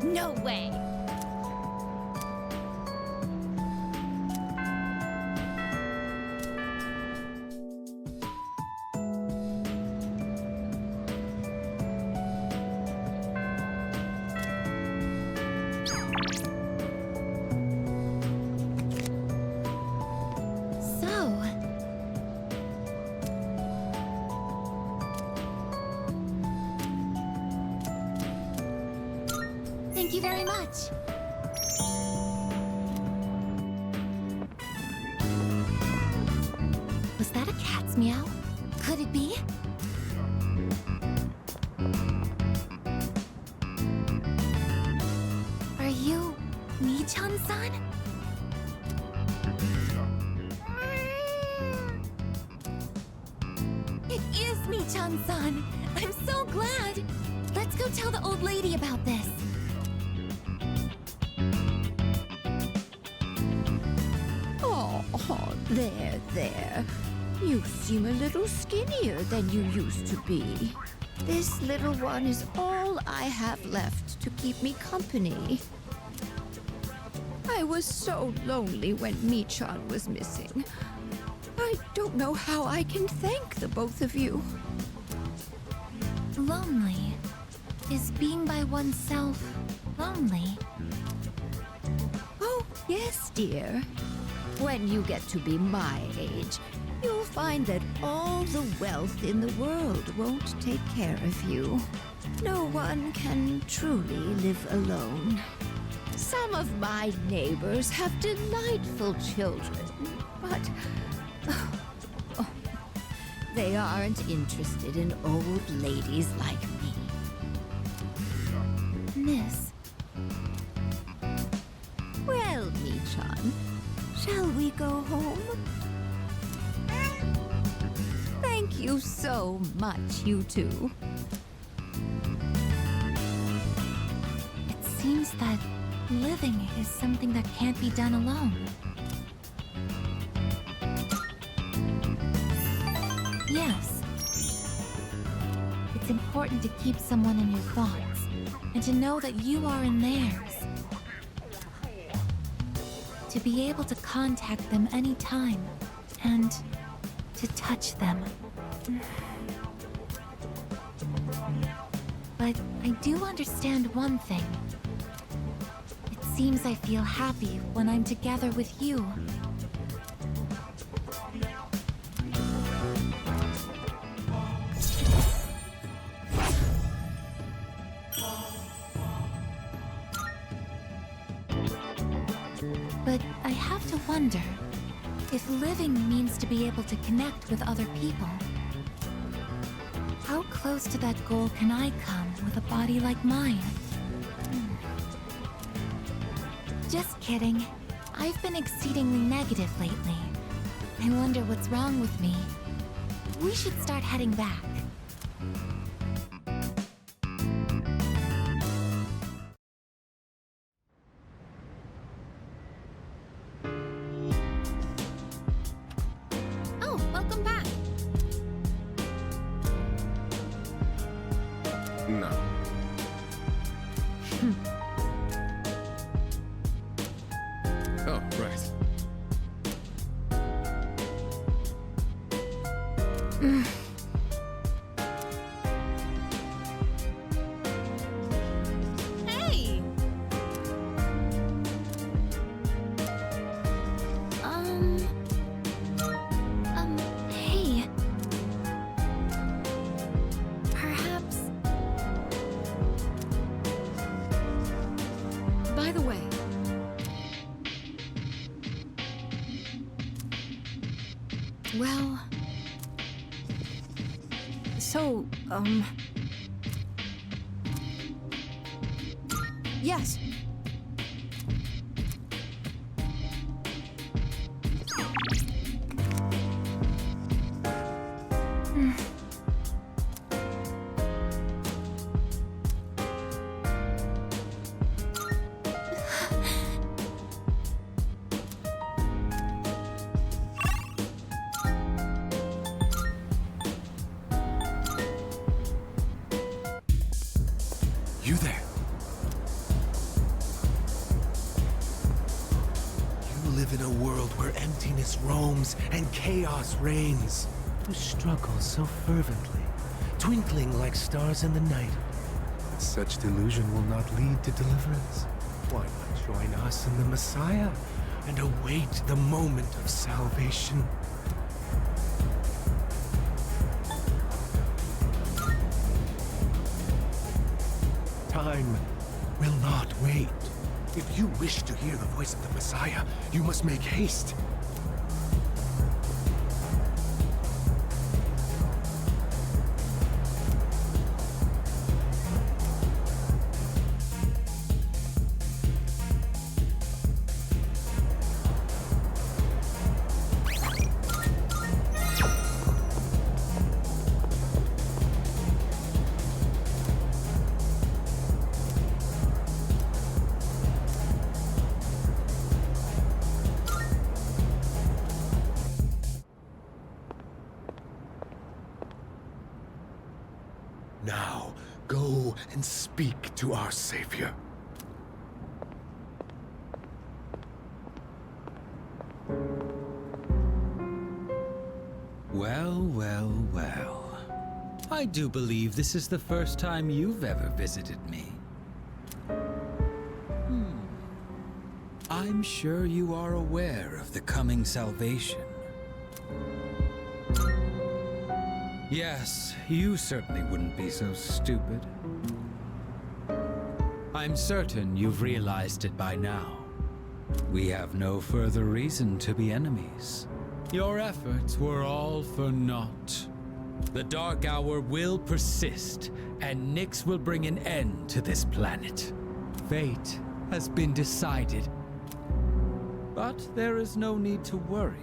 No way! Thank you very much. Meow? Could it be? Are you Mii-chan-san? It is Mii-chan-san! I'm so glad! Let's go tell the old lady about this. Oh, there. You seem a little skinnier than you used to be. This little one is all I have left to keep me company. I was so lonely when Mii-chan was missing. I don't know how I can thank the both of you. Lonely? Is being by oneself lonely? Oh, yes, dear. When you get to be my age, you'll find that all the wealth in the world won't take care of you. No one can truly live alone. Some of my neighbors have delightful children, but they aren't interested in old ladies like me. Miss. Well, Mii-chan, shall we go home? Thank you so much, you two. It seems that living is something that can't be done alone. Yes. It's important to keep someone in your thoughts, and to know that you are in theirs. To be able to contact them anytime, and to touch them. But I do understand one thing. It seems I feel happy when I'm together with you. But I have to wonder if living means to be able to connect with other people. How close to that goal can I come with a body like mine? Just kidding. I've been exceedingly negative lately. I wonder what's wrong with me. We should start heading back. Oh, welcome back. No. Oh, right. Hey! Hey. Perhaps... By the way, well, so, yes. You there? You live in a world where emptiness roams and chaos reigns. You struggle so fervently, twinkling like stars in the night. But such delusion will not lead to deliverance. Why not join us in the Messiah and await the moment of salvation? Time will not wait. If you wish to hear the voice of the Messiah, you must make haste. Now, go and speak to our savior. Well, well, well. I do believe this is the first time you've ever visited me. I'm sure you are aware of the coming salvation. Yes, you certainly wouldn't be so stupid. I'm certain you've realized it by now. We have no further reason to be enemies. Your efforts were all for naught. The Dark Hour will persist, and Nyx will bring an end to this planet. Fate has been decided. But there is no need to worry.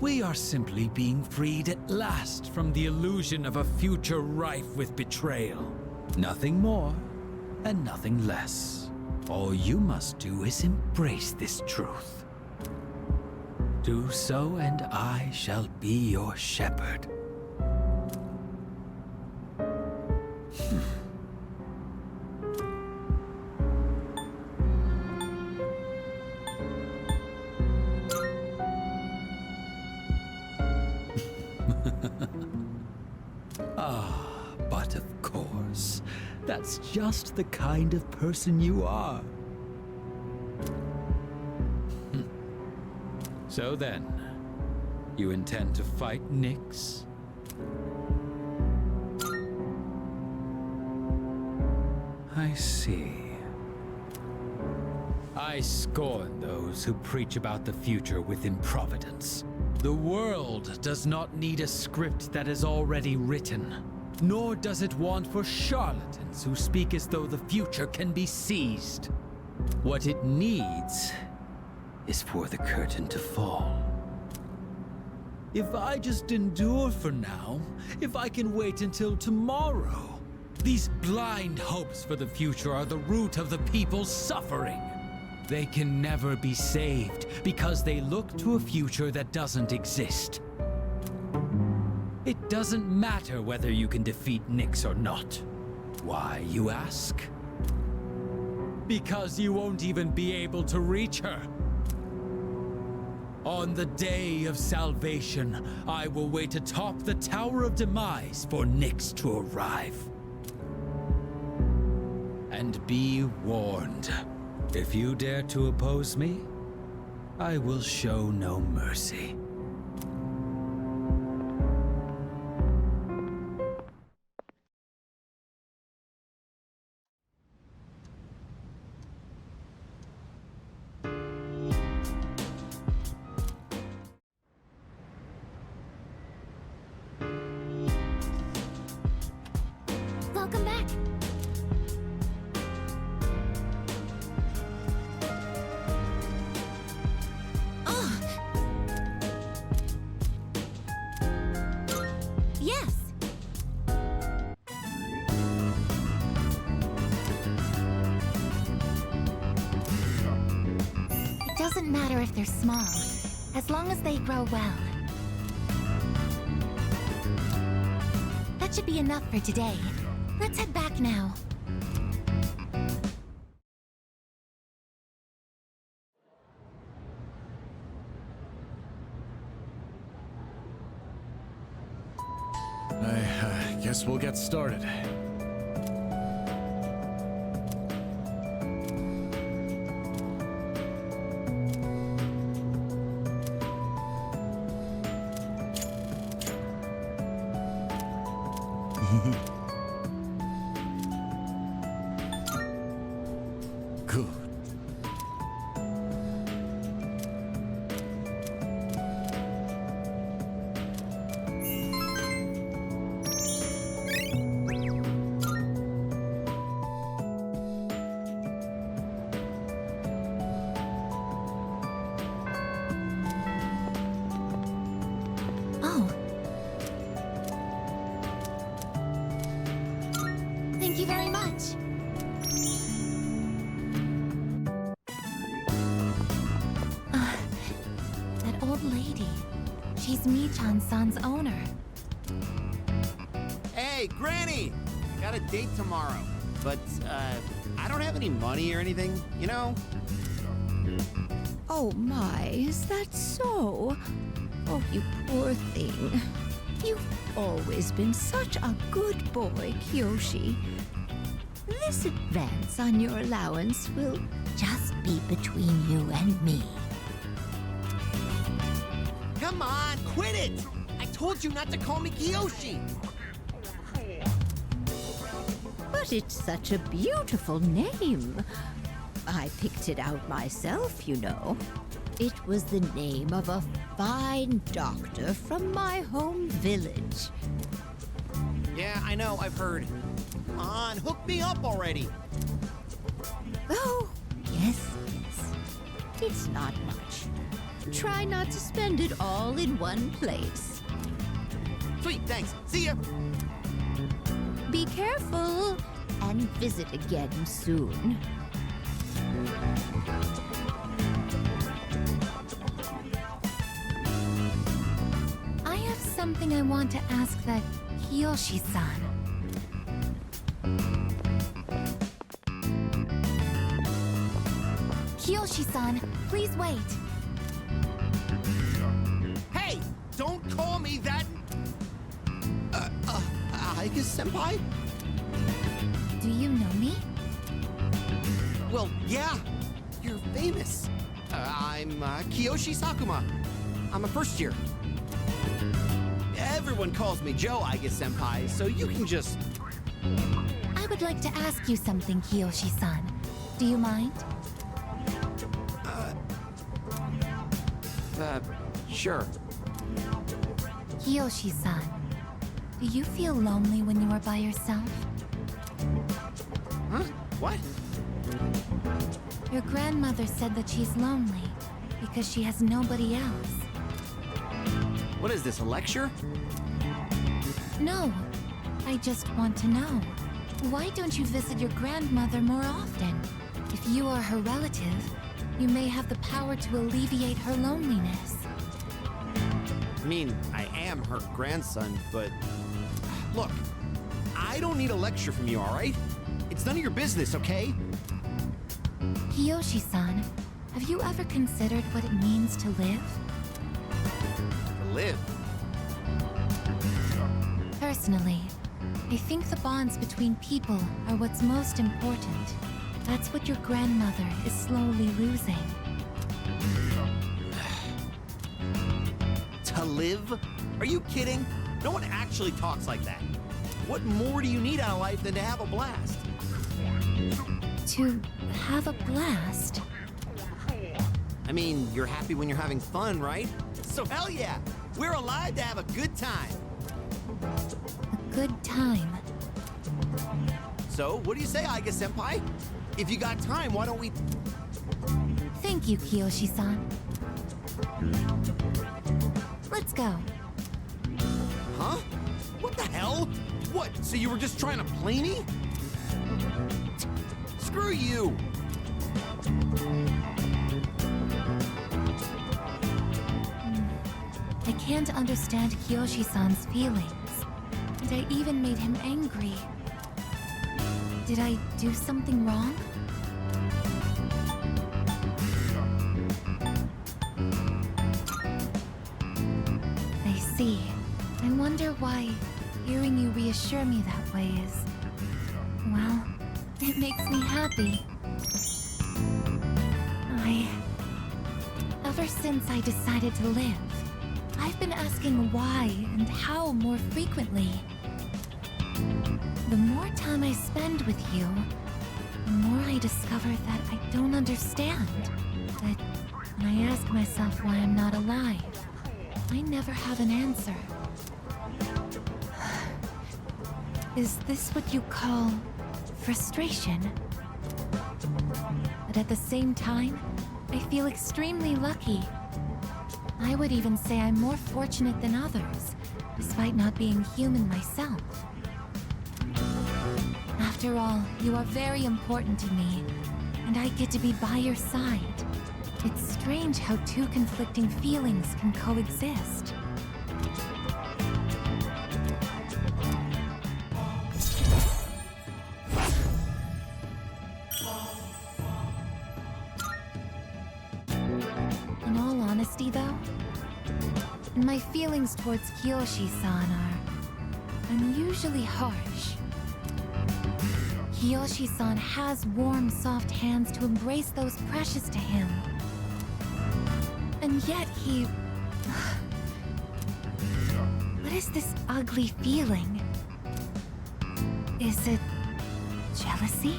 We are simply being freed at last from the illusion of a future rife with betrayal. Nothing more, and nothing less. All you must do is embrace this truth. Do so, and I shall be your shepherd. But of course, that's just the kind of person you are. So then, you intend to fight Nyx? I see. I scorn those who preach about the future with improvidence. The world does not need a script that is already written, nor does it want for charlatans who speak as though the future can be seized. What it needs is for the curtain to fall. If I just endure for now, if I can wait until tomorrow, these blind hopes for the future are the root of the people's suffering. They can never be saved because they look to a future that doesn't exist. It doesn't matter whether you can defeat Nyx or not. Why, you ask? Because you won't even be able to reach her. On the day of salvation, I will wait atop the Tower of Demise for Nyx to arrive. And be warned. If you dare to oppose me, I will show no mercy. Welcome back. Yes. It doesn't matter if they're small, as long as they grow well. That should be enough for today. Let's head back now. I guess we'll get started. Good. Oh. Thank you very much. That old lady. She's Michan-san's owner. Hey, Granny! I got a date tomorrow. But, I don't have any money or anything, you know? Oh my, is that so? Oh, you poor thing. You've always been such a good boy, Kyoshi. This advance on your allowance will just be between you and me. Come on, quit it! I told you not to call me Kiyoshi! But it's such a beautiful name. I picked it out myself, you know. It was the name of a fine doctor from my home village. Yeah, I know, I've heard. Come on, hook me up already! Oh, yes. It's not much. Try not to spend it all in one place. Sweet, thanks. See ya! Be careful and visit again soon. I have something I want to ask that Kiyoshi-san. Kiyoshi-san, please wait. Hey! Don't call me that! Aiga-senpai? Do you know me? Well, yeah. You're famous. I'm Kiyoshi Sakuma. I'm a first year. Everyone calls me Joe, Aiga-senpai, so you can just... I would like to ask you something, Kiyoshi-san. Do you mind? Sure. Kiyoshi-san, do you feel lonely when you are by yourself? Huh? What? Your grandmother said that she's lonely because she has nobody else. What is this, a lecture? No, I just want to know. Why don't you visit your grandmother more often? If you are her relative, you may have the power to alleviate her loneliness. I mean, I am her grandson, but... Look, I don't need a lecture from you, alright? It's none of your business, okay? Kiyoshi-san, have you ever considered what it means to live? To live? Personally, I think the bonds between people are what's most important. That's what your grandmother is slowly losing. To live? Are you kidding? No one actually talks like that. What more do you need out of life than to have a blast? To have a blast? I mean, you're happy when you're having fun, right? So hell yeah! We're alive to have a good time! A good time? So, what do you say, Aiga-senpai? If you got time, why don't we... Thank you, Kiyoshi-san. Let's go. Huh? What the hell? What, so you were just trying to play me? Screw you! I can't understand Kiyoshi-san's feelings. And I even made him angry. Did I do something wrong? I see. I wonder why hearing you reassure me that way is... well, it makes me happy. Ever since I decided to live, I've been asking why and how more frequently. The more time I spend with you, the more I discover that I don't understand. That when I ask myself why I'm not alive, I never have an answer. Is this what you call frustration? But at the same time, I feel extremely lucky. I would even say I'm more fortunate than others, despite not being human myself. After all, you are very important to me, and I get to be by your side. It's strange how two conflicting feelings can coexist. In all honesty, though, my feelings towards Kiyoshi-san are unusually harsh. Kiyoshi-san has warm, soft hands to embrace those precious to him. And yet he... What is this ugly feeling? Is it... jealousy?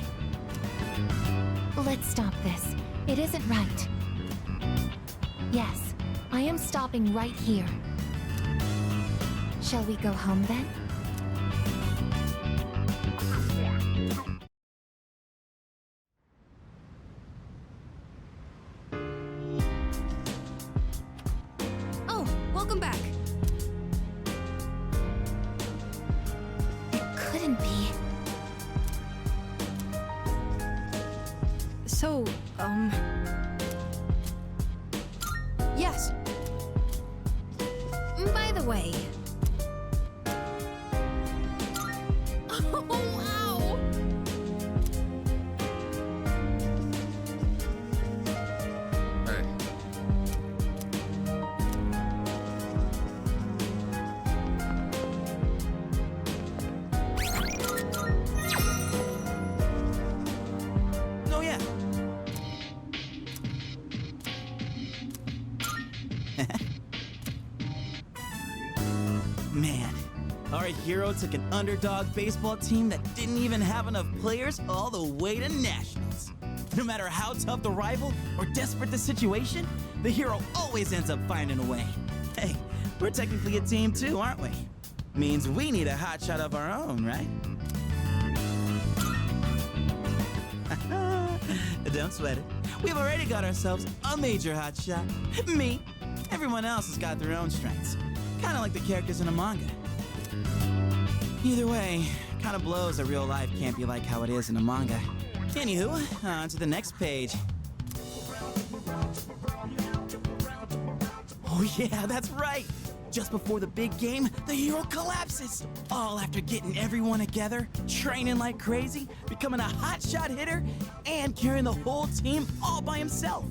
Let's stop this. It isn't right. Yes, I am stopping right here. Shall we go home then? Oh, welcome back. It couldn't be. So, yes. By the way... Oh, wow! Hey. Oh, yeah. Man, our hero took an underdog baseball team that didn't even have enough players all the way to nationals. No matter how tough the rival or desperate the situation, the hero always ends up finding a way. Hey, we're technically a team too, aren't we? Means we need a hotshot of our own, right? Don't sweat it. We've already got ourselves a major hotshot. Me. Everyone else has got their own strengths. Kind of like the characters in a manga. Either way, kind of blows that real life can't be like how it is in a manga. Anywho, on to the next page. Oh yeah, that's right! Just before the big game, the hero collapses! All after getting everyone together, training like crazy, becoming a hotshot hitter, and carrying the whole team all by himself.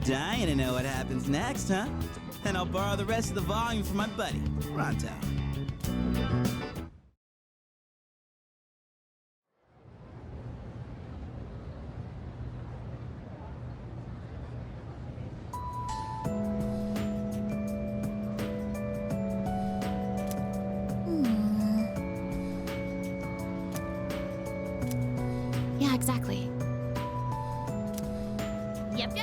Dying to know what happens next, huh? And I'll borrow the rest of the volume from my buddy, Ronto. Yeah, exactly. Yep.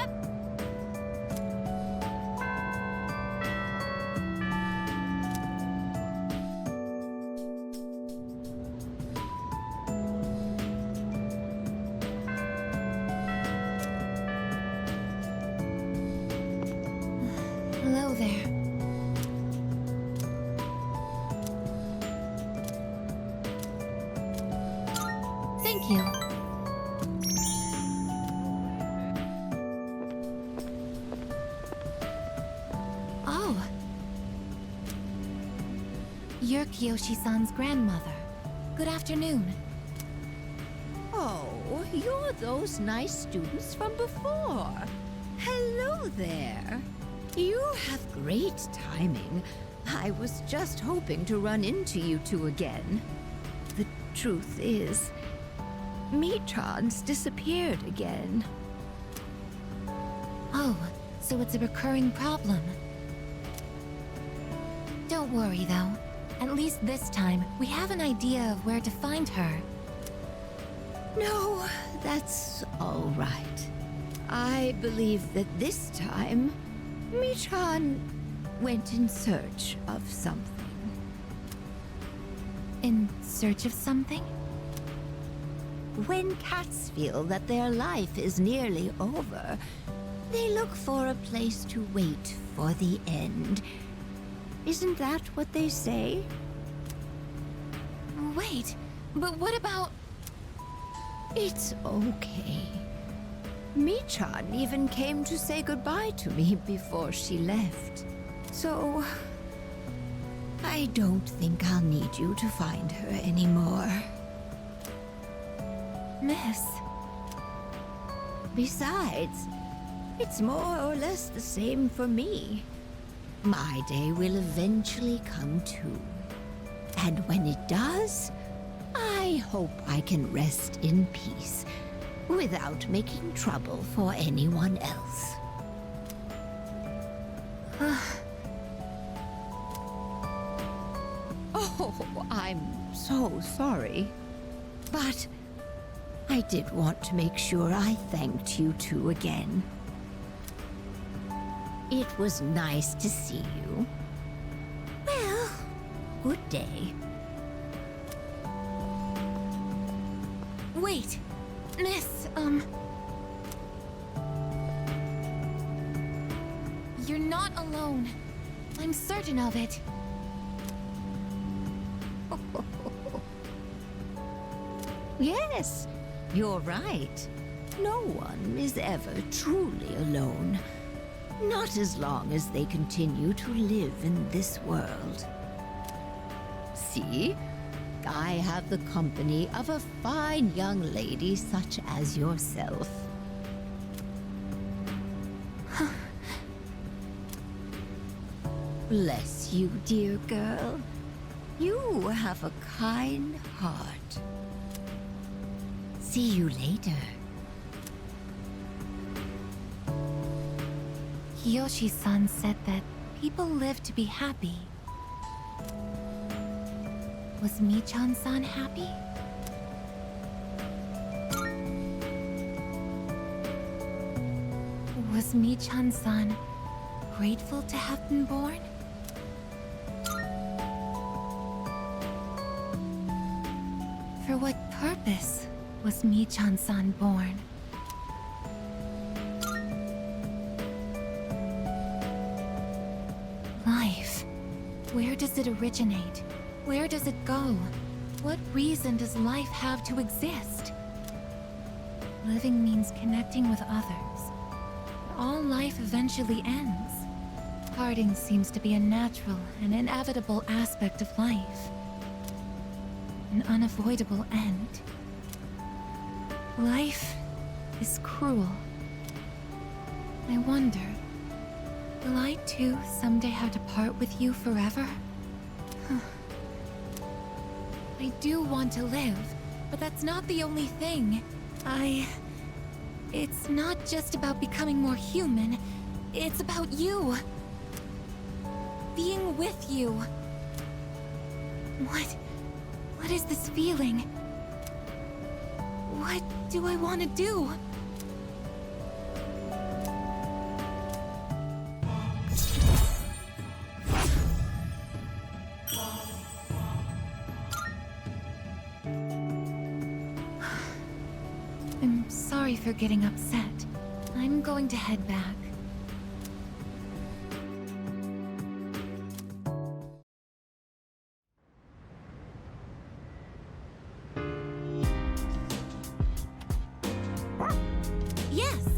Hello there. Thank you. Oh. You're Kiyoshi-san's grandmother. Good afternoon. Oh, you're those nice students from before. Hello there. You have great timing. I was just hoping to run into you two again. The truth is, Michan's disappeared again. Oh, so it's a recurring problem. Don't worry, though. At least this time, we have an idea of where to find her. No, that's all right. I believe that this time, Michan went in search of something. In search of something? When cats feel that their life is nearly over, they look for a place to wait for the end. Isn't that what they say? Wait, but what about... It's okay. Michan even came to say goodbye to me before she left. So, I don't think I'll need you to find her anymore. Miss. Besides, it's more or less the same for me. My day will eventually come too. And when it does, I hope I can rest in peace without making trouble for anyone else. Oh, I'm so sorry. But I did want to make sure I thanked you two again. It was nice to see you. Well, good day. Wait, Miss, you're not alone. I'm certain of it. Yes, you're right. No one is ever truly alone. Not as long as they continue to live in this world. See? I have the company of a fine young lady such as yourself. Bless you, dear girl. You have a kind heart. See you later. Yoshi-san said that people live to be happy. Was Michan-san happy? Was Michan-san grateful to have been born? For what purpose was Michan-san born? Life. Where does it originate? Where does it go? What reason does life have to exist? Living means connecting with others. But all life eventually ends. Parting seems to be a natural and inevitable aspect of life. An unavoidable end. Life is cruel. I wonder, will I too someday have to part with you forever? I do want to live, but that's not the only thing. It's not just about becoming more human. It's about you. Being with you. What is this feeling? What do I want to do? I'm sorry for getting upset. I'm going to head back. Yes!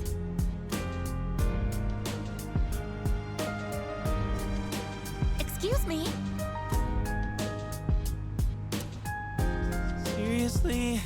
Excuse me? Seriously?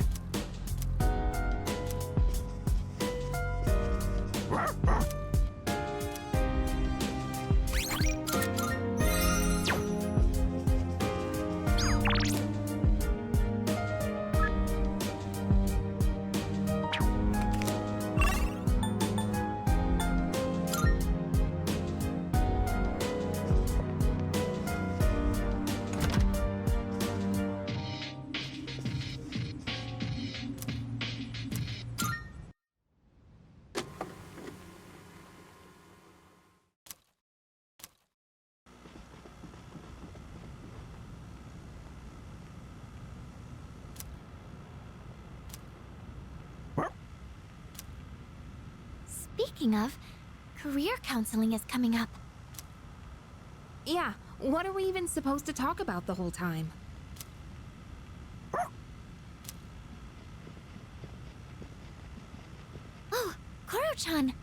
Speaking of, career counseling is coming up. Yeah, what are we even supposed to talk about the whole time? Oh, Koro-chan!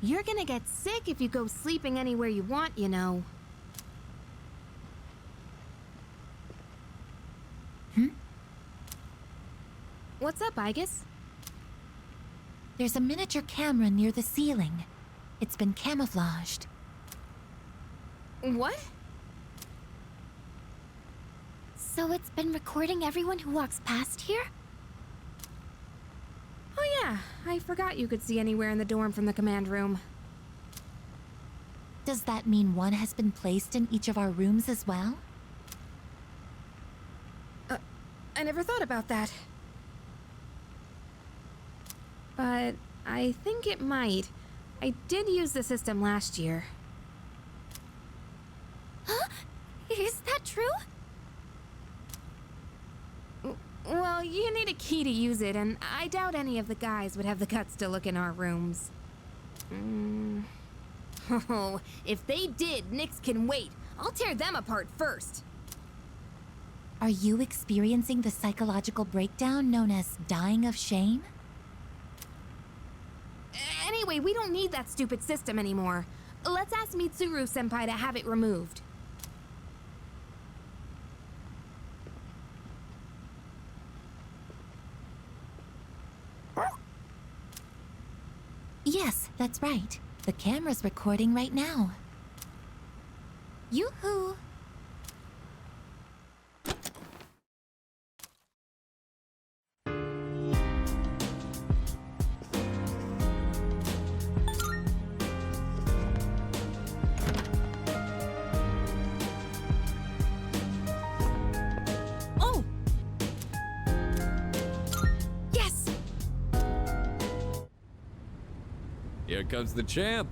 You're gonna get sick if you go sleeping anywhere you want, you know. What's up, Igus? There's a miniature camera near the ceiling. It's been camouflaged. What? So it's been recording everyone who walks past here? Oh yeah, I forgot you could see anywhere in the dorm from the command room. Does that mean one has been placed in each of our rooms as well? I never thought about that. But I think it might. I did use the system last year. Huh? Is that true? Well, you need a key to use it, and I doubt any of the guys would have the guts to look in our rooms. Oh, if they did, Nyx can wait. I'll tear them apart first. Are you experiencing the psychological breakdown known as dying of shame? Anyway, we don't need that stupid system anymore. Let's ask Mitsuru-senpai to have it removed. Yes, that's right. The camera's recording right now. Yoo-hoo! Oh! Yes! Here comes the champ.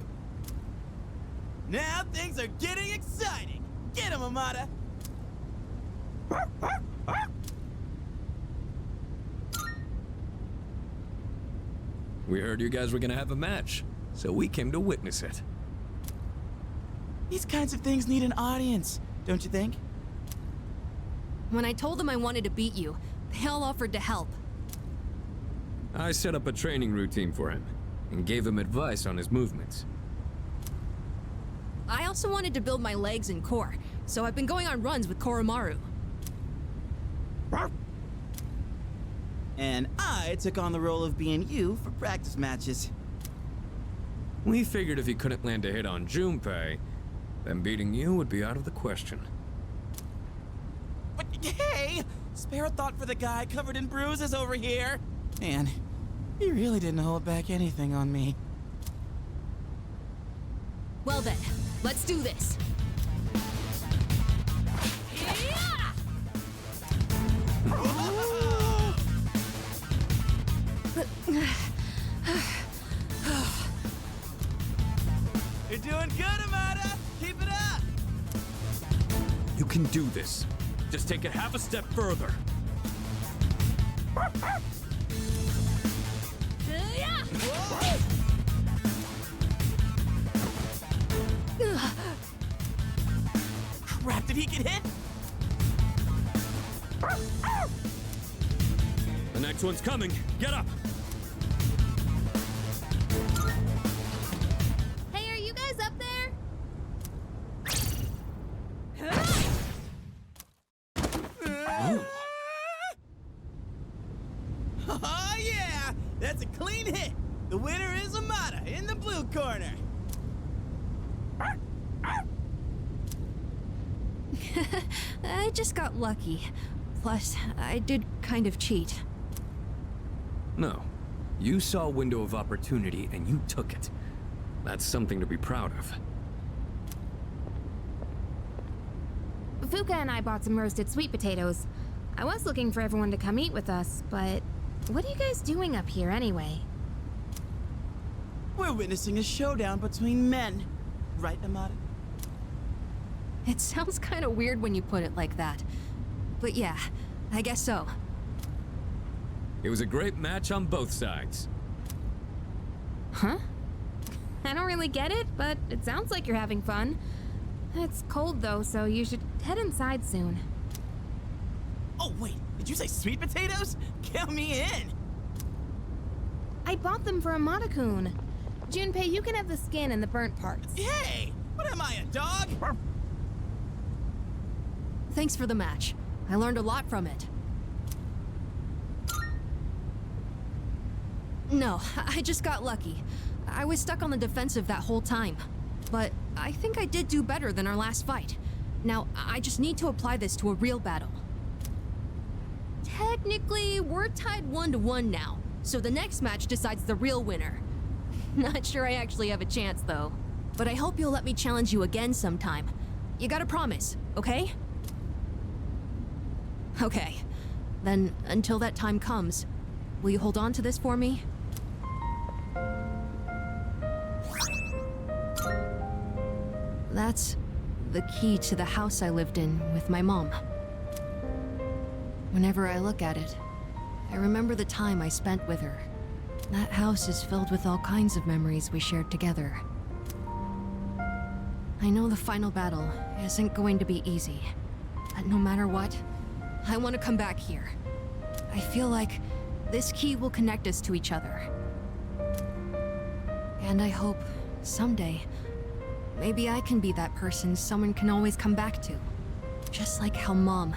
Now things are getting exciting. Get him, Amada. We heard you guys were gonna have a match, so we came to witness it. These kinds of things need an audience, don't you think? When I told them I wanted to beat you, they all offered to help. I set up a training routine for him and gave him advice on his movements. I also wanted to build my legs and core, so I've been going on runs with Koromaru. And I took on the role of being you for practice matches. We figured if he couldn't land a hit on Junpei, then beating you would be out of the question. But hey! Spare a thought for the guy covered in bruises over here! Man, he really didn't hold back anything on me. Well then, let's do this. You're doing good, Amada! Keep it up! You can do this. Just take it half a step further. Crap, did he get hit? The next one's coming. Get up! Hey, are you guys up there? Oh yeah! That's a clean hit! The winner is Amada in the blue corner! I just got lucky. Plus, I did kind of cheat. No. You saw a window of opportunity and you took it. That's something to be proud of. Fuka and I bought some roasted sweet potatoes. I was looking for everyone to come eat with us, but what are you guys doing up here anyway? We're witnessing a showdown between men. Right, Amada? It sounds kind of weird when you put it like that. But yeah, I guess so. It was a great match on both sides. Huh? I don't really get it, but it sounds like you're having fun. It's cold though, so you should head inside soon. Oh wait, did you say sweet potatoes? Count me in! I bought them for Amada-kun. Junpei, you can have the skin and the burnt parts. Hey! What am I, a dog? Thanks for the match. I learned a lot from it. No, I just got lucky. I was stuck on the defensive that whole time. But I think I did do better than our last fight. Now, I just need to apply this to a real battle. Technically, we're tied 1-1 now, so the next match decides the real winner. Not sure I actually have a chance, though. But I hope you'll let me challenge you again sometime. You gotta promise, okay? Okay. Then, until that time comes, will you hold on to this for me? That's the key to the house I lived in with my mom. Whenever I look at it, I remember the time I spent with her. That house is filled with all kinds of memories we shared together. I know the final battle isn't going to be easy, but no matter what, I want to come back here. I feel like this key will connect us to each other. And I hope, someday, maybe I can be that person someone can always come back to. Just like how Mom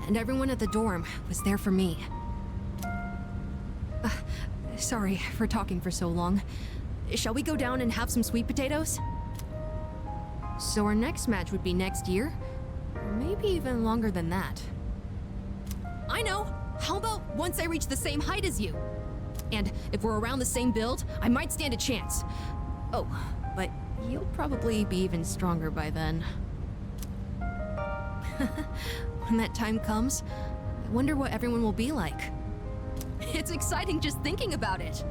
and everyone at the dorm was there for me. Sorry for talking for so long. Shall we go down and have some sweet potatoes? So our next match would be next year? Or maybe even longer than that. I know! How about once I reach the same height as you? And if we're around the same build, I might stand a chance. Oh, but you'll probably be even stronger by then. When that time comes, I wonder what everyone will be like. It's exciting just thinking about it.